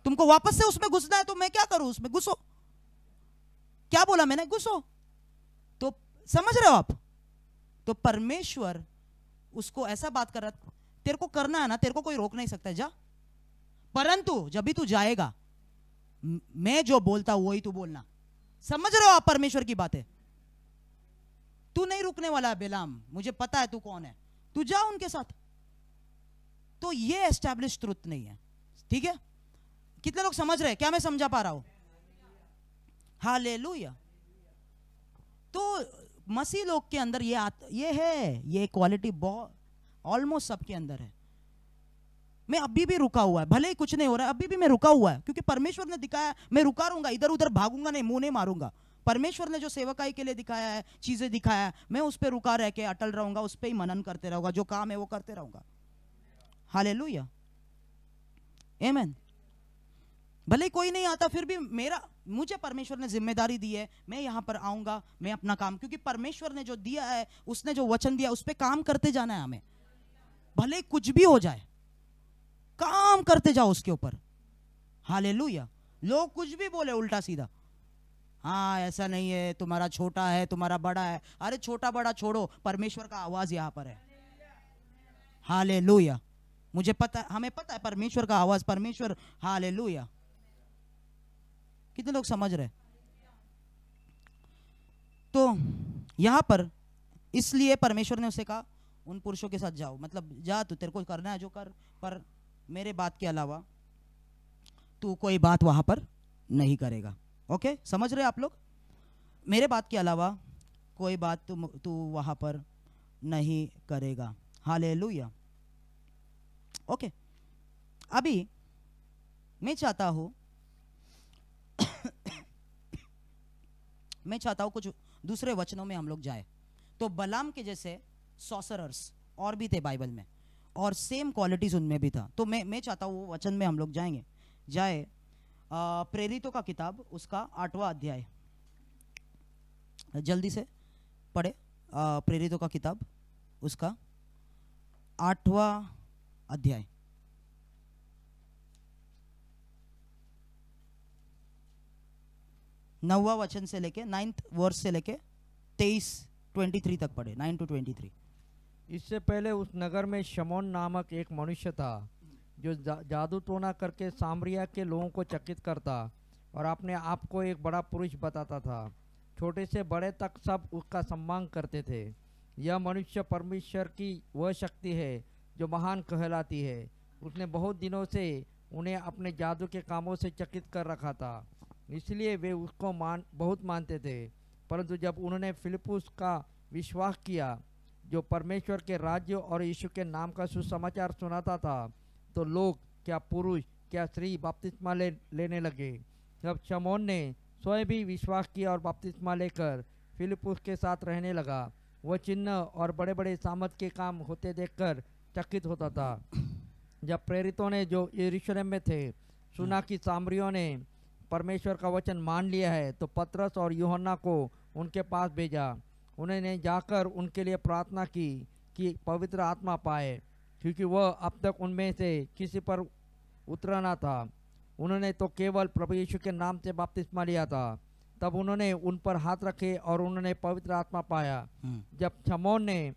तुमको वापस से उसमें घुसना है तो मैं क्या करूं? उसमें घुसो। क्या बोला मैंने? घुसो। तो समझ रहे हो आप? तो परमेश्वर उसको ऐसा बात कर रहा, तेरे को करना है ना, तेरे को कोई रोक नहीं सकता, जा। परंतु जब भी तू जाएगा, मैं जो बोलता हूं वही तू बोलना। समझ रहे हो आप परमेश्वर की बातें? तू नहीं रुकने वाला बिलाम, मुझे पता है तू कौन है, तू जा उनके साथ। तो ये एस्टैब्लिश ट्रुथ नहीं है, ठीक है? कितने लोग समझ रहे हैं? क्या मैं समझा पा रहा हूं? हालेलुया। तो मसीह लोग के अंदर ये है, ये क्वालिटी बहुत ऑलमोस्ट सबके अंदर है। मैं अभी भी रुका हुआ है, भले ही कुछ नहीं हो रहा है, अभी भी मैं रुका हुआ है, क्योंकि परमेश्वर ने दिखाया, मैं रुका रहूंगा, इधर उधर भागूंगा नहीं, मुंह नहीं मारूंगा। परमेश्वर ने जो सेवकाई के लिए दिखाया है, चीजें दिखाया है, मैं उस पर रुका रह के अटल रहूंगा, उस पर ही मनन करते रहूंगा, जो काम है वो करते रहूंगा। हालेलुया, आमीन। भले कोई नहीं आता, फिर भी मुझे परमेश्वर ने जिम्मेदारी दी है, मैं यहां पर आऊंगा, मैं अपना काम, क्योंकि परमेश्वर ने जो दिया है, उसने जो वचन दिया, उस पर काम करते जाना है हमें, भले कुछ भी हो जाए, काम करते जाओ उसके ऊपर। हालेलुया। लोग कुछ भी बोले उल्टा सीधा, हाँ ऐसा नहीं है, तुम्हारा छोटा है, तुम्हारा बड़ा है, अरे छोटा बड़ा छोड़ो, परमेश्वर का आवाज यहां पर है। हालेलुया। मुझे पता, हमें पता है परमेश्वर का आवाज, परमेश्वर। हालेलुया। कितने लोग समझ रहे? तो यहां पर इसलिए परमेश्वर ने उसे कहा उन पुरुषों के साथ जाओ, मतलब जा, तू तेरे को करना है जो कर, पर मेरे बात के अलावा तू कोई बात वहां पर नहीं करेगा। ओके, समझ रहे आप लोग? मेरे बात के अलावा कोई बात तू वहां पर नहीं करेगा। हालेलुया। ओके, अभी मैं चाहता हूं कुछ दूसरे वचनों में हम लोग जाए। तो बलाम के जैसे सॉसरर्स और भी थे बाइबल में, और सेम क्वालिटीज उनमें भी था। तो मैं चाहता हूँ वो वचन में हम लोग जाए प्रेरितों का किताब, उसका 8वां अध्याय, जल्दी से पढ़े। प्रेरितों का किताब, उसका 8वां अध्याय, नौवां वचन से लेके 9th वर्स से लेके 23 तक पढ़े, 9 to 23। इससे पहले उस नगर में शमौन नामक एक मनुष्य था, जो जादू टोना करके सामरिया के लोगों को चकित करता और अपने आप को एक बड़ा पुरुष बताता था। छोटे से बड़े तक सब उसका सम्मान करते थे। यह मनुष्य परमेश्वर की वह शक्ति है जो महान कहलाती है। उसने बहुत दिनों से उन्हें अपने जादू के कामों से चकित कर रखा था, इसलिए वे उसको बहुत मानते थे। परंतु जब उन्होंने फिलिपुस का विश्वास किया, जो परमेश्वर के राज्य और यीशु के नाम का सुसमाचार सुनाता था, तो लोग, क्या पुरुष क्या स्त्री, बपतिस्मा लेने लगे। जब शमौन ने स्वयं भी विश्वास किया और बपतिस्मा लेकर फिलिपुस के साथ रहने लगा, वह चिन्ह और बड़े बड़े सामर्थ के काम होते देखकर चकित होता था। जब प्रेरितों ने जो यरूशलेम में थे सुना कि सामरियों ने परमेश्वर का वचन मान लिया है, तो पतरस और यूहन्ना को उनके पास भेजा। उन्होंने जाकर उनके लिए प्रार्थना की कि पवित्र आत्मा पाए, क्योंकि वह अब तक उनमें से किसी पर उतरा ना था। उन्होंने तो केवल प्रभु यीशु के नाम से बपतिस्मा लिया था। तब उन्होंने उन पर हाथ रखे और उन्होंने पवित्र आत्मा पाया। जब शमौन ने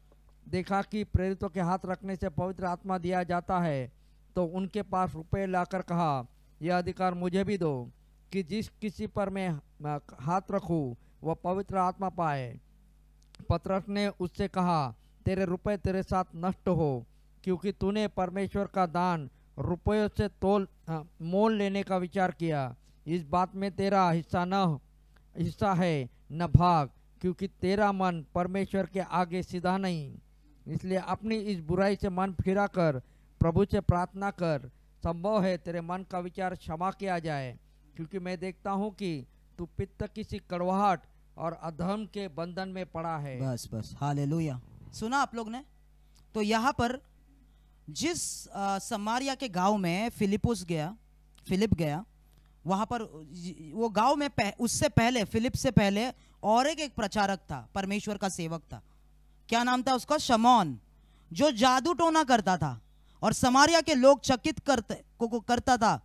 देखा कि प्रेरितों के हाथ रखने से पवित्र आत्मा दिया जाता है, तो उनके पास रुपए लाकर कहा, यह अधिकार मुझे भी दो कि जिस किसी पर मैं हाथ रखूं वह पवित्र आत्मा पाए। पतरस ने उससे कहा, तेरे रुपए तेरे साथ नष्ट हो, क्योंकि तूने परमेश्वर का दान रुपयों से मोल लेने का विचार किया। इस बात में तेरा हिस्सा है न भाग, क्योंकि तेरा मन परमेश्वर के आगे सीधा नहीं। इसलिए अपनी इस बुराई से मन फिरा कर प्रभु से प्रार्थना कर, संभव है तेरे मन का विचार क्षमा किया जाए, क्योंकि मैं देखता हूँ कि तू पित्त की सी कड़वाहट और अधर्म के बंधन में पड़ा है। बस हालेलुया। सुना आप लोग ने? तो यहाँ पर जिस समारिया के गांव में फिलिप गया, वहां पर वो गांव में उससे पहले, फिलिप से पहले और एक प्रचारक था, परमेश्वर का सेवक था। क्या नाम था उसका? शमौन, जो जादू टोना करता था और समारिया के लोग चकित करता था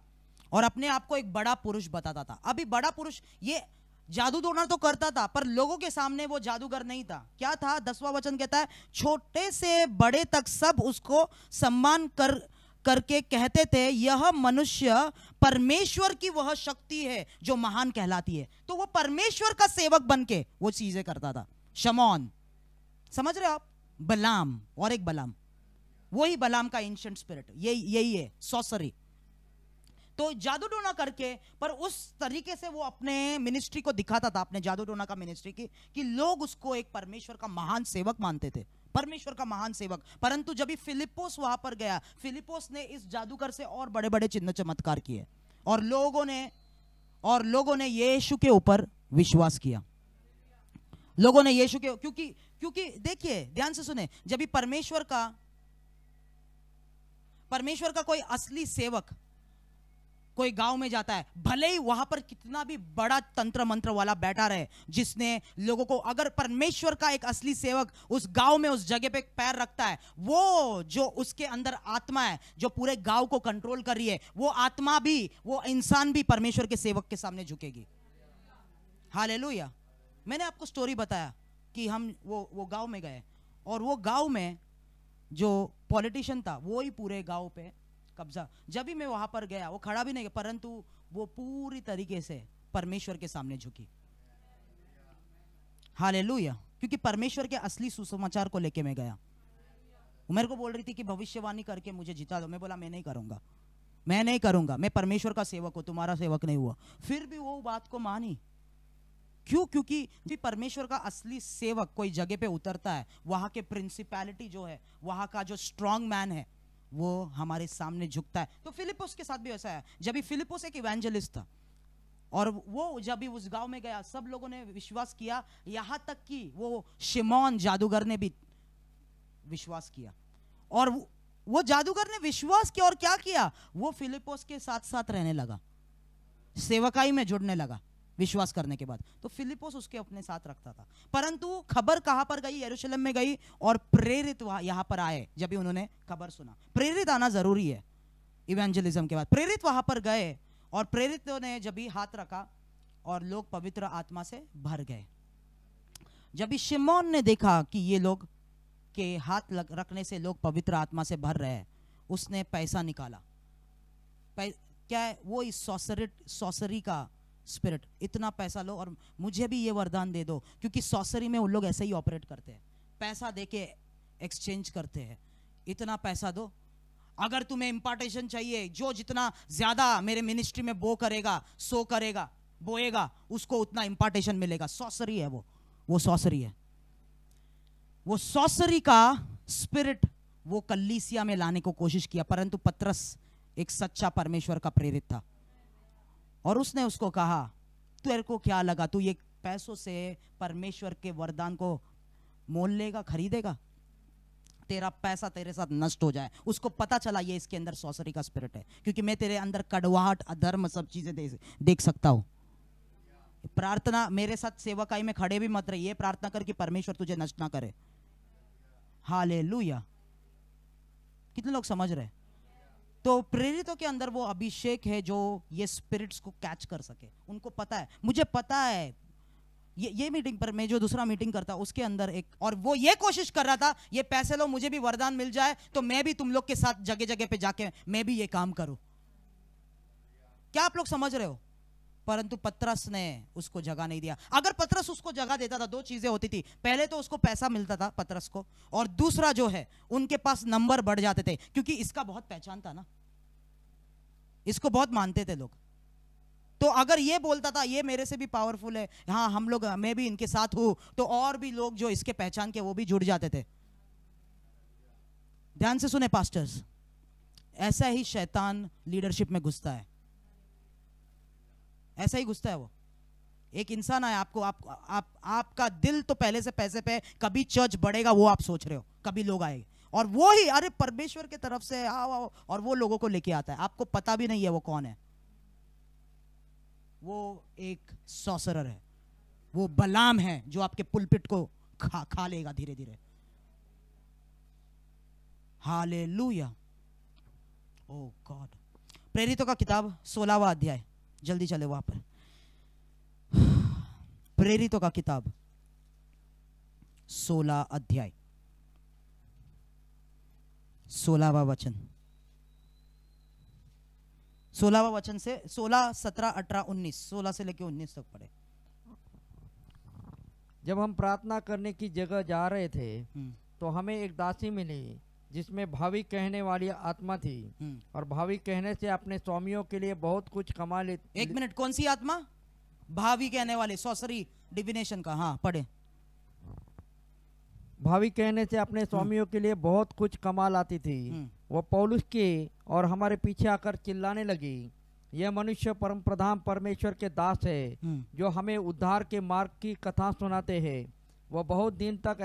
और अपने आप को एक बड़ा पुरुष बताता था। अभी बड़ा पुरुष, ये जादू टोना तो करता था, पर लोगों के सामने वो जादूगर नहीं था। क्या था? 10वां वचन कहता है, छोटे से बड़े तक सब उसको सम्मान करके कहते थे, यह मनुष्य परमेश्वर की वह शक्ति है जो महान कहलाती है। तो वो परमेश्वर का सेवक बनके वो चीजें करता था। शमौन, समझ रहे हो आप? बलाम, और एक बलाम, वही बलाम का एंशिएंट स्पिरिट, यही है सॉसरी। तो जादू टोना करके, पर उस तरीके से वो अपने मिनिस्ट्री को दिखाता था, अपने जादू टोना का मिनिस्ट्री की, कि लोग उसको एक परमेश्वर का महान सेवक मानते थे, परमेश्वर का महान सेवक। परंतु जब फिलिप्पोस वहां पर गया, फिलिप्पोस ने इस जादूगर से और बड़े बड़े चिन्ह चमत्कार किए और लोगों ने यीशु के ऊपर विश्वास किया। लोगों ने यीशु के, क्योंकि देखिए ध्यान से सुने, जब भी परमेश्वर का कोई असली सेवक कोई गांव में जाता है, भले ही वहां पर कितना भी बड़ा तंत्र मंत्र वाला बैठा रहे, जिसने लोगों को, अगर परमेश्वर का एक असली सेवक उस गांव में उस जगह पे पैर रखता है, वो जो उसके अंदर आत्मा है जो पूरे गांव को कंट्रोल कर रही है, वो आत्मा भी, वो इंसान भी परमेश्वर के सेवक के सामने झुकेगी। हालेलुया। मैंने आपको स्टोरी बताया कि हम वो गांव में गए और वो गांव में जो पॉलिटिशियन था वो ही पूरे गांव पे कब्जा। जब भी मैं वहां पर गया, वो खड़ा भी नहीं, परंतु वो पूरी तरीके से परमेश्वर के सामने झुकी। हालेलुया। क्योंकि परमेश्वर के असली सुसमाचार को लेके मैं गया। वो मेरे को बोल रही थी कि भविष्यवाणी करके मुझे जिता दो। मैं बोला मैं नहीं करूंगा, मैं परमेश्वर का सेवक हूं, तुम्हारा सेवक नहीं हुआ। फिर भी वो बात को मानी। क्यों? क्योंकि परमेश्वर का असली सेवक कोई जगह पे उतरता है, वहां के प्रिंसिपैलिटी जो है, वहां का जो स्ट्रॉन्ग मैन है, वो हमारे सामने झुकता है। तो फिलिप्पुस के साथ भी ऐसा है। जब भी फिलिप्पुस एक इवेंजलिस्ट था और वो जब भी उस गांव में गया, सब लोगों ने विश्वास किया, यहां तक कि वो शिमोन जादूगर ने भी विश्वास किया। और वो जादूगर ने विश्वास किया और क्या किया, वो फिलिप्पुस के साथ साथ रहने लगा, सेवकाई में जुड़ने लगा विश्वास करने के बाद। तो फिलिप्पुस उसके अपने साथ रखता था। परंतु खबर कहां पर गई? यरूशलेम में गई और प्रेरित यहां पर आए। जब भी उन्होंने खबर सुना, प्रेरित आना जरूरी है इवेंजलिज्म के बाद। प्रेरित वहां पर गए और प्रेरितों ने जब भी हाथ रखा और लोग पवित्र आत्मा से भर गए। जब भी शिमोन ने देखा कि ये लोग के हाथ रखने से लोग पवित्र आत्मा से भर रहे हैं, उसने पैसा निकाला। क्या है वो? इस सॉसरी का स्पिरिट, इतना पैसा लो और मुझे भी ये वरदान दे दो। क्योंकि सॉसरी में उन लोग ऐसे ही ऑपरेट करते हैं, पैसा देके एक्सचेंज करते हैं। इतना पैसा दो, अगर तुम्हें इंपार्टेशन चाहिए, जो जितना ज्यादा मेरे मिनिस्ट्री में सो करेगा, बोएगा, उसको उतना इंपार्टेशन मिलेगा। सॉसरी है वो सॉसरी है। वो सॉसरी का स्पिरिट वो कलीसिया में लाने को कोशिश किया। परंतु पतरस एक सच्चा परमेश्वर का प्रेरित था और उसने उसको कहा, तेरे को क्या लगा तू ये पैसों से परमेश्वर के वरदान को मोल लेगा, खरीदेगा? तेरा पैसा तेरे साथ नष्ट हो जाए। उसको पता चला ये इसके अंदर सॉसरी का स्पिरिट है, क्योंकि मैं तेरे अंदर कड़वाहट, अधर्म, सब चीजें देख सकता हूं। प्रार्थना, मेरे साथ सेवकाई में खड़े भी मत रही, ये प्रार्थना कर कि परमेश्वर तुझे नष्ट ना करे। हालेलुया। कितने लोग समझ रहे? तो प्रेरितों के अंदर वो अभिषेक है जो ये स्पिरिट्स को कैच कर सके। उनको पता है, मुझे पता है, ये मीटिंग पर मैं जो दूसरा मीटिंग करता उसके अंदर एक, और वो ये कोशिश कर रहा था, ये पैसे लो, मुझे भी वरदान मिल जाए तो मैं भी तुम लोग के साथ जगह जगह पे जाके मैं भी ये काम करूं। क्या आप लोग समझ रहे हो? परंतु पतरस ने उसको जगह नहीं दिया। अगर पतरस उसको जगह देता था, दो चीजें होती थी। पहले तो उसको पैसा मिलता था पतरस को, और दूसरा जो है उनके पास नंबर बढ़ जाते थे, क्योंकि इसका बहुत पहचान था ना, इसको बहुत मानते थे लोग। तो अगर ये बोलता था ये मेरे से भी पावरफुल है, हाँ हम लोग, मैं भी इनके साथ हूं, तो और भी लोग जो इसके पहचान के वो भी जुड़ जाते थे। ध्यान से सुने पास्टर्स, ऐसा ही शैतान लीडरशिप में घुसता है, ऐसा ही घुसता है। वो एक इंसान है, आपको आपका दिल तो पहले से पैसे पे, कभी चर्च बढ़ेगा वो आप सोच रहे हो, कभी लोग आएंगे और वो ही अरे परमेश्वर की तरफ से आओ, और वो लोगों को लेके आता है, आपको पता भी नहीं है वो कौन है। वो एक सॉसरर है, वो बलाम है जो आपके पुलपिट को खा लेगा धीरे धीरे। हालेलुया। ओ गॉड। प्रेरितों का किताब 16वां अध्याय, जल्दी चले वहां पर। प्रेरितों का किताब 16 अध्याय 16वां वचन, 16वां वचन से 16, 17, 18, 19, 16 से लेके 19 तक पढ़े। जब हम प्रार्थना करने की जगह जा रहे थे तो हमें एक दासी मिली जिसमें भावी कहने वाली आत्मा थी, और भावी कहने से अपने स्वामियों के लिए बहुत कुछ कमा ले। एक मिनट, कौन सी आत्मा? भावी कहने वाले, सॉसरी, डिविनेशन का। हाँ पढ़े। भावी कहने से अपने स्वामियों के लिए बहुत कुछ कमा लाती थी। वह पौलुस के और हमारे पीछे आकर चिल्लाने लगी, यह मनुष्य परम प्रधान परमेश्वर के दास है जो हमें उद्धार के मार्ग की कथा सुनाते हैं। वह बहुत दिन तक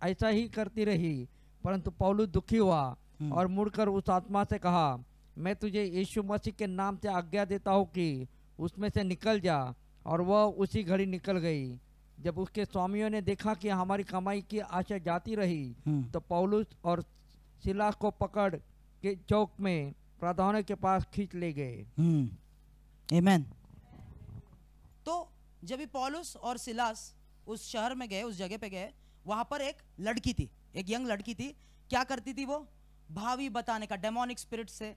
ऐसा ही करती रही, परंतु पौलुस दुखी हुआ और मुड़कर उस आत्मा से कहा, मैं तुझे यीशु मसीह के नाम से आज्ञा देता हूँ कि उसमें से निकल जा। और वह उसी घड़ी निकल गई। जब उसके स्वामियों ने देखा कि हमारी कमाई की आशा जाती रही, तो पौलुस और सिलास को पकड़ के चौक में प्रधानों के पास खींच ले गए। आमीन। तो जब भी पौलुस और सिलास उस शहर में गए, उस जगह पे गए, वहां पर एक लड़की थी, एक यंग लड़की थी। क्या करती थी वो? भावी बताने का, डेमोनिक स्पिरिट से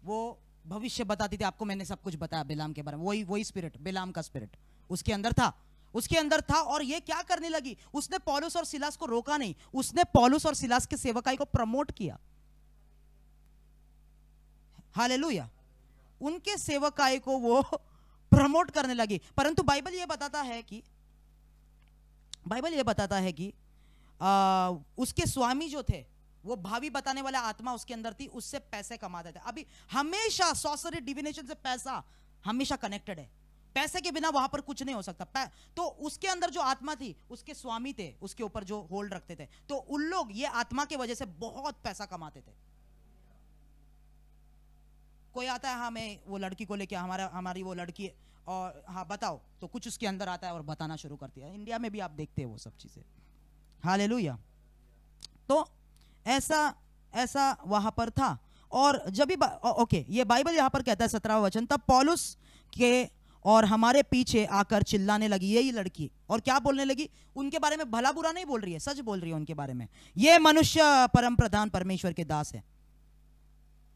वो भविष्य बताती थी। आपको मैंने सब कुछ बताया बिलाम के बारे में। वही स्पिरिट, बिलाम का स्पिरिट उसके अंदर था। और ये क्या करने लगी? उसने पौलुस और सिलास को रोका नहीं, उसने पौलुस और सिलास के सेवकाई को प्रमोट किया। हालेलुया। उनके सेवकाई को वो प्रमोट करने लगी। परंतु बाइबल ये बताता है कि उसके स्वामी जो थे, वो भावी बताने वाला आत्मा उसके अंदर थी, उससे पैसे कमाते थे। अभी हमेशा सॉर्सरी डिविनेशन से पैसा हमेशा कनेक्टेड है। पैसे के बिना वहां पर कुछ नहीं हो सकता। तो उसके अंदर जो आत्मा थी, उसके स्वामी थे, उसके ऊपर जो होल्ड रखते थे, तो उन लोग ये आत्मा की वजह से बहुत पैसा कमाते थे। कोई आता है, हाँ मैं वो लड़की को लेके, हमारी वो लड़की, और हाँ बताओ, तो कुछ उसके अंदर आता है और बताना शुरू करती है। इंडिया में भी आप देखते हैं वो सब चीजें। हालेलुया। तो ऐसा वहां पर था। और जब भी ओके, ये बाइबल यहां पर कहता है 17वां वचन, तब पौलुस के और हमारे पीछे आकर चिल्लाने लगी यही लड़की। और क्या बोलने लगी? उनके बारे में भला बुरा नहीं बोल रही है, सच बोल रही है उनके बारे में। ये मनुष्य परम प्रधान परमेश्वर के दास है।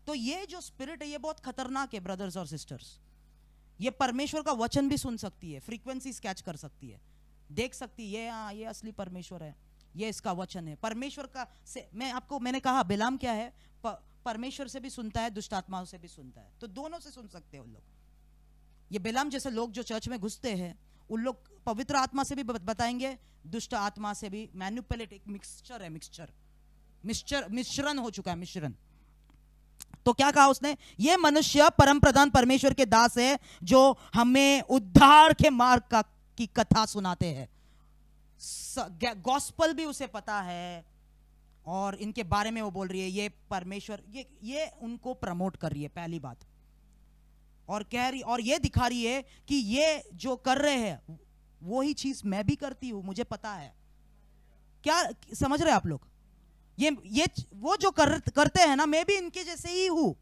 तो ये जो स्पिरिट है, ये बहुत खतरनाक है ब्रदर्स और सिस्टर्स। ये परमेश्वर का वचन भी सुन सकती है, फ्रीक्वेंसी कैच कर सकती है, देख सकती है, हाँ ये असली परमेश्वर है, ये इसका वचन है। परमेश्वर का मैंने कहा बिलाम क्या है? परमेश्वर से भी सुनता है, दुष्ट आत्माओं से भी सुनता है। तो दोनों से सुन सकते हैं उन लोग। ये बिलाम जैसे लोग जो चर्च में घुसते हैं, उन लोग पवित्र आत्मा से भी बताएंगे, दुष्ट आत्मा से भी। मैनिपुलेट, एक मिक्सचर है, मिश्रण हो चुका है, मिश्रण। तो क्या कहा उसने? ये मनुष्य परम प्रधान परमेश्वर के दास है जो हमें उद्धार के मार्ग की कथा सुनाते हैं। गॉस्पल भी उसे पता है और इनके बारे में वो बोल रही है। ये परमेश्वर ये उनको प्रमोट कर रही है, पहली बात। और कह रही, और ये दिखा रही है कि ये जो कर रहे हैं वो ही चीज मैं भी करती हूं, मुझे पता है। क्या समझ रहे आप लोग? ये वो जो करते हैं ना, मैं भी इनके जैसे ही हूं,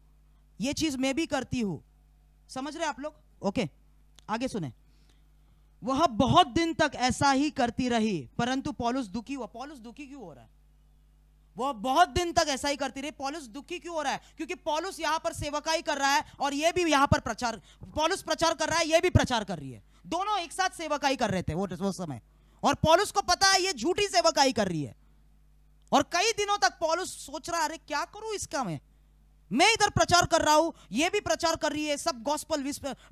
ये चीज मैं भी करती हूं। समझ रहे आप लोग? ओके, आगे सुने। वह बहुत दिन तक ऐसा ही करती रही, परंतु पौलुस दुखी हुआ। पौलुस दुखी क्यों हो रहा है? वह बहुत दिन तक ऐसा ही करती रही, पौलुस दुखी क्यों हो रहा है? क्योंकि पौलुस यहां पर सेवकाई कर रहा है और ये भी यहां पर पौलुस प्रचार कर रहा है, ये भी प्रचार कर रही है। दोनों एक साथ सेवकाई कर रहे थे वो समय। और पौलुस को पता है ये झूठी सेवकाई कर रही है। और कई दिनों तक पौलुस सोच रहा है, अरे क्या करूं इसका मैं इधर प्रचार कर रहा हूं, ये भी प्रचार कर रही है, सब गॉस्पल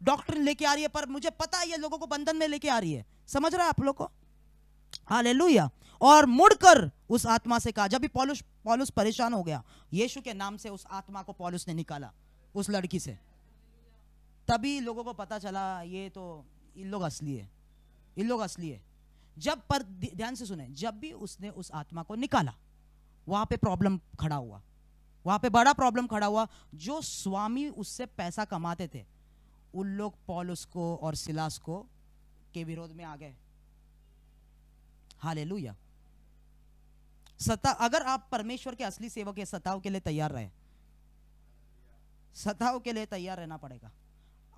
डॉक्ट्रिन लेके आ रही है, पर मुझे पता है ये लोगों को बंधन में लेके आ रही है। समझ रहा है आप लोग को? हालेलुया। और मुड़कर उस आत्मा से कहा, जब भी पौलुस परेशान हो गया, यीशु के नाम से उस आत्मा को पौलुस ने निकाला उस लड़की से। तभी लोगों को पता चला ये तो इन लोग असली है। जब पर ध्यान से सुने, जब भी उसने उस आत्मा को निकाला, वहां पे प्रॉब्लम खड़ा हुआ, वहां पे बड़ा प्रॉब्लम खड़ा हुआ। जो स्वामी उससे पैसा कमाते थे, उन लोग पौलुस को और सिलास को के विरोध में आ गए। हालेलुया। अगर आप परमेश्वर के असली सेवक है, सताव के लिए तैयार रहे, सताव के लिए तैयार रहना पड़ेगा।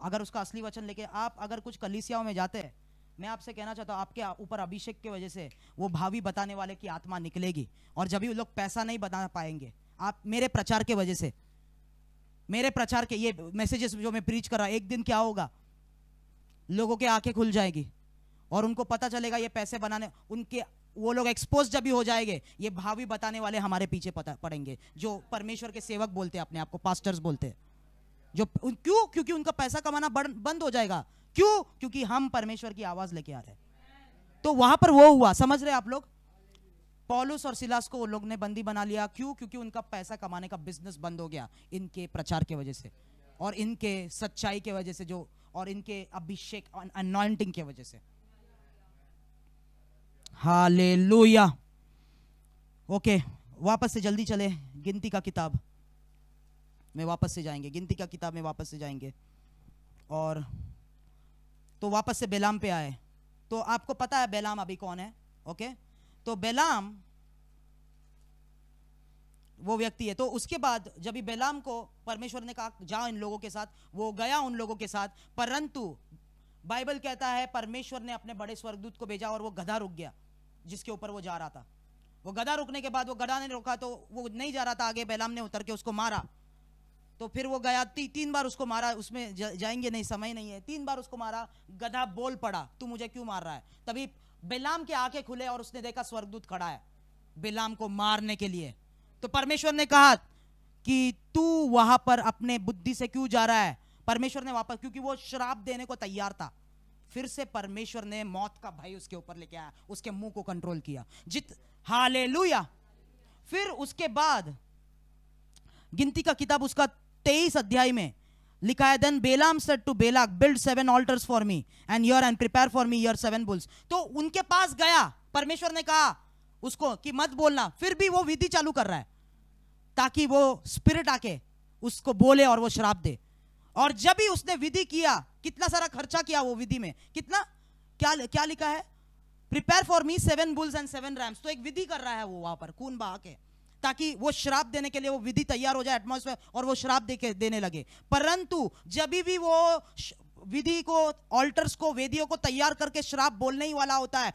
अगर उसका असली वचन लेके आप अगर कुछ कलीसियाओं में जाते हैं, मैं आपसे कहना चाहता हूं, आपके ऊपर अभिषेक की वजह से वो भावी बताने वाले की आत्मा निकलेगी। और जब भी लोग पैसा नहीं बता पाएंगे, आप मेरे प्रचार के वजह से, मेरे प्रचार के ये मैसेजेस जो मैं प्रीच कर रहा, एक दिन क्या होगा, लोगों के आंखें खुल जाएगी और उनको पता चलेगा ये पैसे बनाने, उनके वो लोग एक्सपोज जब भी हो जाएंगे, ये भावी बताने वाले हमारे पीछे पड़ेंगे, जो परमेश्वर के सेवक बोलते हैं अपने आप को, पास्टर्स बोलते हैं। जो क्यों? क्योंकि उनका पैसा कमाना बंद हो जाएगा। क्यों? क्योंकि हम परमेश्वर की आवाज लेके आ रहे हैं। तो वहां पर वो हुआ, समझ रहे आप लोग? पौलुस और सिलास को वो लोग ने बंदी बना लिया। क्यों? क्योंकि उनका पैसा कमाने का बिजनेस बंद हो गया इनके प्रचार के वजह से और इनके सच्चाई के वजह से, जो और इनके अभिषेक अनॉइंटिंग के वजह से। हालेलुया। ओके, वापस से जल्दी चले गिनती का किताब में वापस से जाएंगे, गिनती का किताब में वापस से जाएंगे। और तो वापस से बेलाम पे आए। तो आपको पता है बेलाम अभी कौन है? ओके, तो बेलाम वो व्यक्ति है। तो उसके बाद जब भी बेलाम को परमेश्वर ने कहा जाओ इन लोगों के साथ, वो गया उन लोगों के साथ, परंतु बाइबल कहता है परमेश्वर ने अपने बड़े स्वर्गदूत को भेजा और वो गधा रुक गया जिसके ऊपर वो जा रहा था। वो गधा रुकने के बाद वो गधा ने रोका तो वो नहीं जा रहा था आगे, बेलाम ने उतर के उसको मारा। तो फिर वो गया, 3 बार उसको मारा, उसमें जाएंगे नहीं, समय नहीं है। 3 बार उसको मारा, गधा बोल पड़ा तू मुझे क्यों मार रहा है। तभी बेलाम के आंखें खुले और उसने देखा स्वर्गदूत खड़ा है बेलाम को मारने के लिए। तो परमेश्वर ने कहा कि तू वहां पर अपने बुद्धि से क्यों जा रहा है। परमेश्वर ने वापस, क्योंकि वो श्राप देने को तैयार था, फिर से परमेश्वर ने मौत का भय उसके ऊपर लेके आया, उसके मुंह को कंट्रोल किया। हालेलुया। फिर उसके बाद गिनती का किताब उसका 23 अध्याय में लिखा है, then Balaam said to Balak build 7 altars for me and here and prepare for me here 7 bulls. तो उनके पास गया, परमेश्वर ने कहा उसको कि मत बोलना, फिर भी वो विधि चालू कर रहा है ताकि वो स्पिरिट आके उसको बोले और वो श्राप दे। और जब भी उसने विधि किया, कितना सारा खर्चा किया वो विधि में, कितना क्या लिखा है, prepare for me 7 bulls and 7 rams. तो एक विधि कर रहा है वो वहां पर खून बहा के, ताकि वो श्राप देने के लिए वो विधि तैयार हो जाए एटमॉस्फेयर और वो श्राप देने लगे। परंतु जब भी वो विधि को, ऑल्टर्स को, वेदियों को तैयार करके श्राप बोलने ही वाला होता है,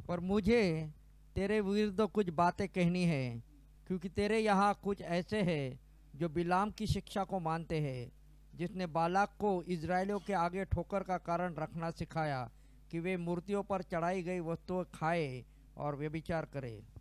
पर मुझे तेरे विरुद्ध कुछ बातें कहनी है, क्योंकि तेरे यहाँ कुछ ऐसे हैं जो बिलाम की शिक्षा को मानते हैं, जिसने बालाक को इजराइलियों के आगे ठोकर का कारण रखना सिखाया कि वे मूर्तियों पर चढ़ाई गई वस्तुएं खाए और व्यभिचार करें।